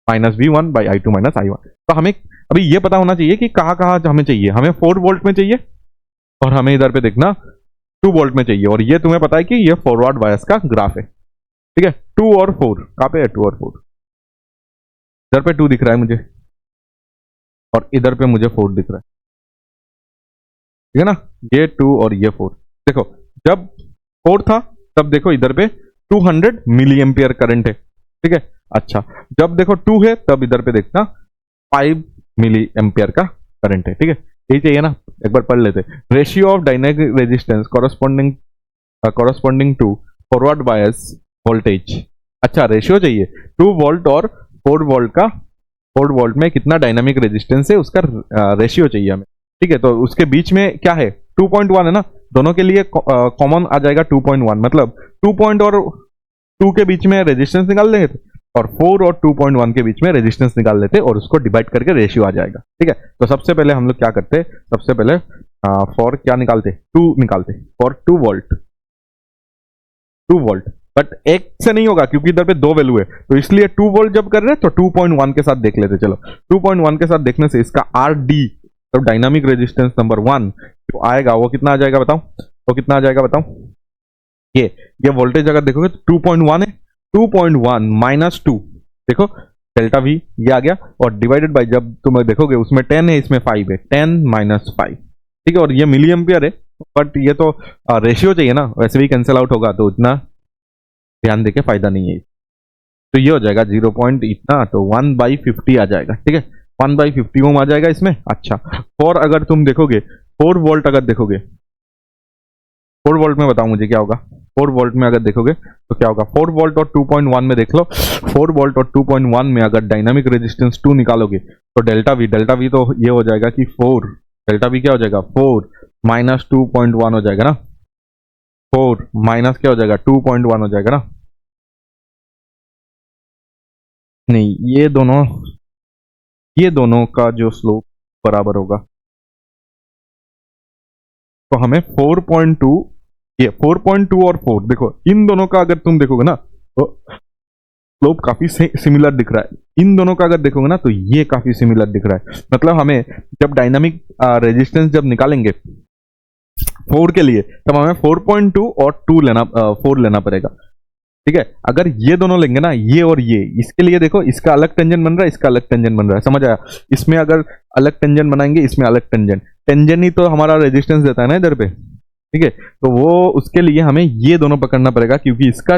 minus V1 by I2 minus I1। तो हमें अभी ये पता होना चाहिए कि कहाँ कहाँ हमें चाहिए, हमें 4 वोल्ट में चाहिए और हमें इधर पे देखना 2 वोल्ट में चाहिए। और ये तुम्हें पता है कि ये फॉरवर्ड बायस का ग्राफ है। ठीक है, 2 और 4 कहाँ पे है, 2 और 4 इधर पे 2 दिख रहा है मुझे और इधर पे मुझे 4 दिख रहा है। ठीक है ना, ये 2 और ये 4। देखो जब 4 था तब देखो इधर पे 200 मिली एम्पियर करंट है। ठीक है, अच्छा जब देखो 2 है तब इधर पे देखना 5 मिली एम्पियर का करंट है। ठीक है, यही चाहिए ना, एक बार पढ़ लेते। Ratio of dynamic resistance corresponding to forward bias voltage. अच्छा रेशियो चाहिए 2 वोल्ट और 4 वोल्ट का, 4 वोल्ट में कितना डायनामिक रेजिस्टेंस है उसका रेशियो चाहिए हमें। ठीक है, तो उसके बीच में क्या है, 2.1 है ना, दोनों के लिए कॉमन आ जाएगा 2.1, मतलब 2 पॉइंट और 2 के बीच में रेजिस्टेंस निकाल लेंगे और 4 और 2.1 के बीच में रेजिस्टेंस निकाल लेते और उसको डिवाइड करके रेशियो आ जाएगा। ठीक है, तो सबसे पहले हम लोग क्या करते, सबसे पहले फॉर क्या निकालते, 2 निकालते फॉर 2 वोल्ट। बट एक से नहीं होगा क्योंकि इधर पे 2 वैल्यू है, तो इसलिए 2 वोल्ट जब कर रहे हैं तो 2.1 के साथ देख लेते। चलो 2.1 के साथ देखने से इसका आर डी, तो डायनामिक रेजिस्टेंस नंबर 1 तो आएगा, वो कितना आ जाएगा बताओ, वो कितना आ जाएगा बताओ। ये वोल्टेज अगर देखोगे तो 2.1 है, 2.1 माइनस 2 देखो डेल्टा वी ये आ गया और डिवाइडेड बाय जब तुम देखोगे उसमें 10 है इसमें 5 है, 10 माइनस 5। ठीक है, और ये मिली एम्पियर है बट ये तो रेशियो चाहिए ना, वैसे भी कैंसिल आउट होगा तो इतना ध्यान देके फायदा नहीं है। तो ये हो जाएगा 0 पॉइंट इतना, तो 1/50 आ जाएगा। ठीक है, 1/50 ओम आ जाएगा इसमें। अच्छा फॉर अगर तुम देखोगे 4 वोल्ट, अगर देखोगे 4 वोल्ट में बताओ मुझे क्या होगा, 4 वोल्ट में अगर देखोगे तो क्या होगा, 4 वोल्ट और 2.1 में देख लो, 4 वोल्ट और 2.1 में अगर डायनामिक रेजिस्टेंस 2 निकालोगे तो डेल्टा वी तो ये हो जाएगा कि 4, डेल्टा वी क्या हो जाएगा 4 माइनस 2.1 हो जाएगा ना, 4 माइनस क्या हो जाएगा 2.1 हो जाएगा ना, नहीं ये दोनों का जो स्लोप बराबर होगा, तो हमें 4.2, ये 4.2 और 4 देखो, इन दोनों का अगर तुम देखोगे ना तो स्लोप काफी सिमिलर दिख रहा है, इन दोनों का अगर देखोगे ना तो ये काफी सिमिलर दिख रहा है। मतलब हमें जब डायनामिक रेजिस्टेंस जब निकालेंगे 4 के लिए, तब हमें 4.2 और 4 लेना पड़ेगा, ठीक है। अगर ये दोनों लेंगे ना, ये और ये, इसके लिए देखो, इसका अलग टेंजेंट बन रहा है, इसका अलग टेंजेंट बन रहा है, समझ आया। इसमें अगर अलग टेंजेंट बनाएंगे, इसमें अलग टेंजेंट ही तो हमारा रेजिस्टेंस देता है ना इधर पे, ठीक है। तो वो उसके लिए हमें ये दोनों पकड़ना पड़ेगा, क्योंकि इसका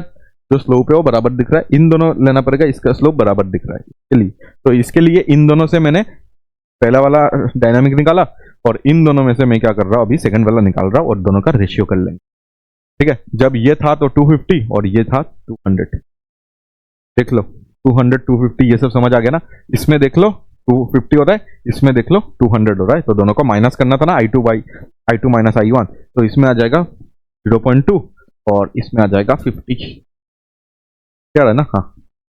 जो स्लोप है वो बराबर दिख रहा है, इन दोनों लेना पड़ेगा, इसका स्लोप बराबर दिख रहा है इसके लिए। तो इसके लिए इन दोनों से मैंने पहला वाला डायनामिक निकाला, और इन दोनों में से मैं क्या कर रहा हूं, अभी सेकंड वाला निकाल रहा हूं, और दोनों का रेशियो कर लेंगे, ठीक है। जब ये था तो 250 और ये था 200, देख लो 200 250 ये सब समझ आ गया ना। इसमें देख लो 250 हो रहा है, इसमें देख लो 200 हो रहा है, तो दोनों को माइनस करना था ना, I2 माइनस I1, तो इसमें आ जाएगा 0.2 और इसमें आ जाएगा 50, क्या रहा है ना, हाँ।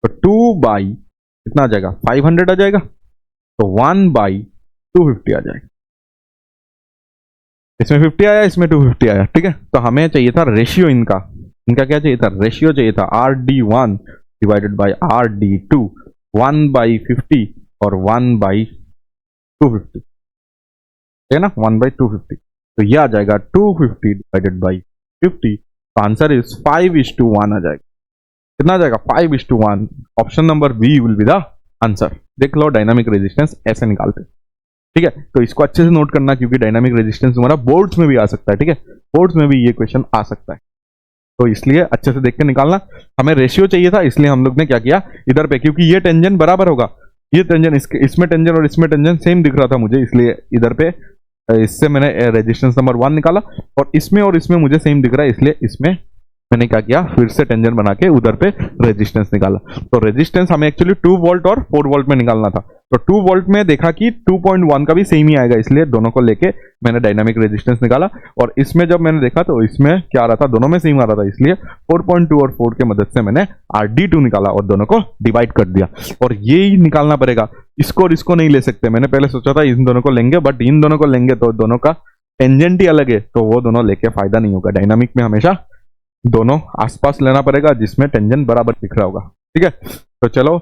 तो 2 बाई कितना आ जाएगा 500 आ जाएगा, तो 1 बाई 250 आ जाएगा। इसमें 50 आया, इसमें 250 आया, ठीक है। तो हमें चाहिए था रेशियो, इनका क्या चाहिए था, रेशियो चाहिए था RD1 divided by RD2, 1 by 50 और 1 बाई 250, ठीक है ना, 1 बाई 250। तो ये आ जाएगा 250 डिवाइडेड बाई 50, तो आंसर इज 5:1 आ जाएगा। कितना आ जाएगा 5:1। Option number B will be the answer. देख लो डायनामिक रेजिस्टेंस ऐसे निकालते, ठीक है। तो इसको अच्छे से नोट करना, क्योंकि डायनामिक रेजिस्टेंस तुम्हारा बोर्ड्स में भी आ सकता है, ठीक है, बोर्ड्स में भी ये क्वेश्चन आ सकता है, तो इसलिए अच्छे से देख के निकालना। हमें रेशियो चाहिए था, इसलिए हम लोग ने क्या किया इधर पे, क्योंकि ये टेंजेंट बराबर होगा, ये टेंजेंट इसमें टेंजेंट और इसमें टेंजेंट सेम दिख रहा था मुझे, इसलिए इधर पे इससे मैंने रेजिस्टेंस नंबर 1 निकाला, और इसमें मुझे सेम दिख रहा है, इसलिए इसमें मैंने क्या किया, फिर से टेंजेंट बना के उधर पे रेजिस्टेंस निकाला। तो रेजिस्टेंस हमें एक्चुअली 2 वोल्ट और 4 वोल्ट में निकालना था, तो 2 वोल्ट में देखा कि 2.1 का भी सेम ही आएगा, इसलिए दोनों को लेके मैंने डायनामिक रेजिस्टेंस निकाला। और इसमें जब मैंने देखा तो इसमें क्या आ रहा था, दोनों में सेम आ रहा था, इसलिए 4.2 और 4 के मदद से मैंने RD2 निकाला और दोनों को डिवाइड कर दिया। और ये ही निकालना पड़ेगा, इसको और इसको नहीं ले सकते। मैंने पहले सोचा था इन दोनों को लेंगे, बट इन दोनों को लेंगे तो दोनों का टेंजेंट ही अलग है, तो वो दोनों लेके फायदा नहीं होगा। डायनामिक में हमेशा दोनों आसपास लेना पड़ेगा जिसमें टेंजेंट बराबर दिख रहा होगा, ठीक है। तो चलो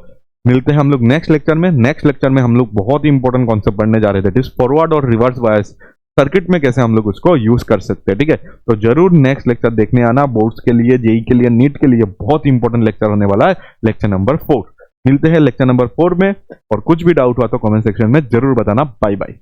मिलते हैं हम लोग नेक्स्ट लेक्चर में। नेक्स्ट लेक्चर में हम लोग बहुत ही इंपॉर्टेंट कॉन्सेप्ट पढ़ने जा रहे थे, फॉरवर्ड और रिवर्स बायस सर्किट में कैसे हम लोग उसको यूज कर सकते हैं, ठीक है। तो जरूर नेक्स्ट लेक्चर देखने आना, बोर्ड्स के लिए, जेई के लिए, नीट के लिए बहुत इंपॉर्टेंट लेक्चर होने वाला है, लेक्चर नंबर 4। मिलते हैं लेक्चर नंबर 4 में, और कुछ भी डाउट हुआ तो कमेंट सेक्शन में जरूर बताना। Bye bye.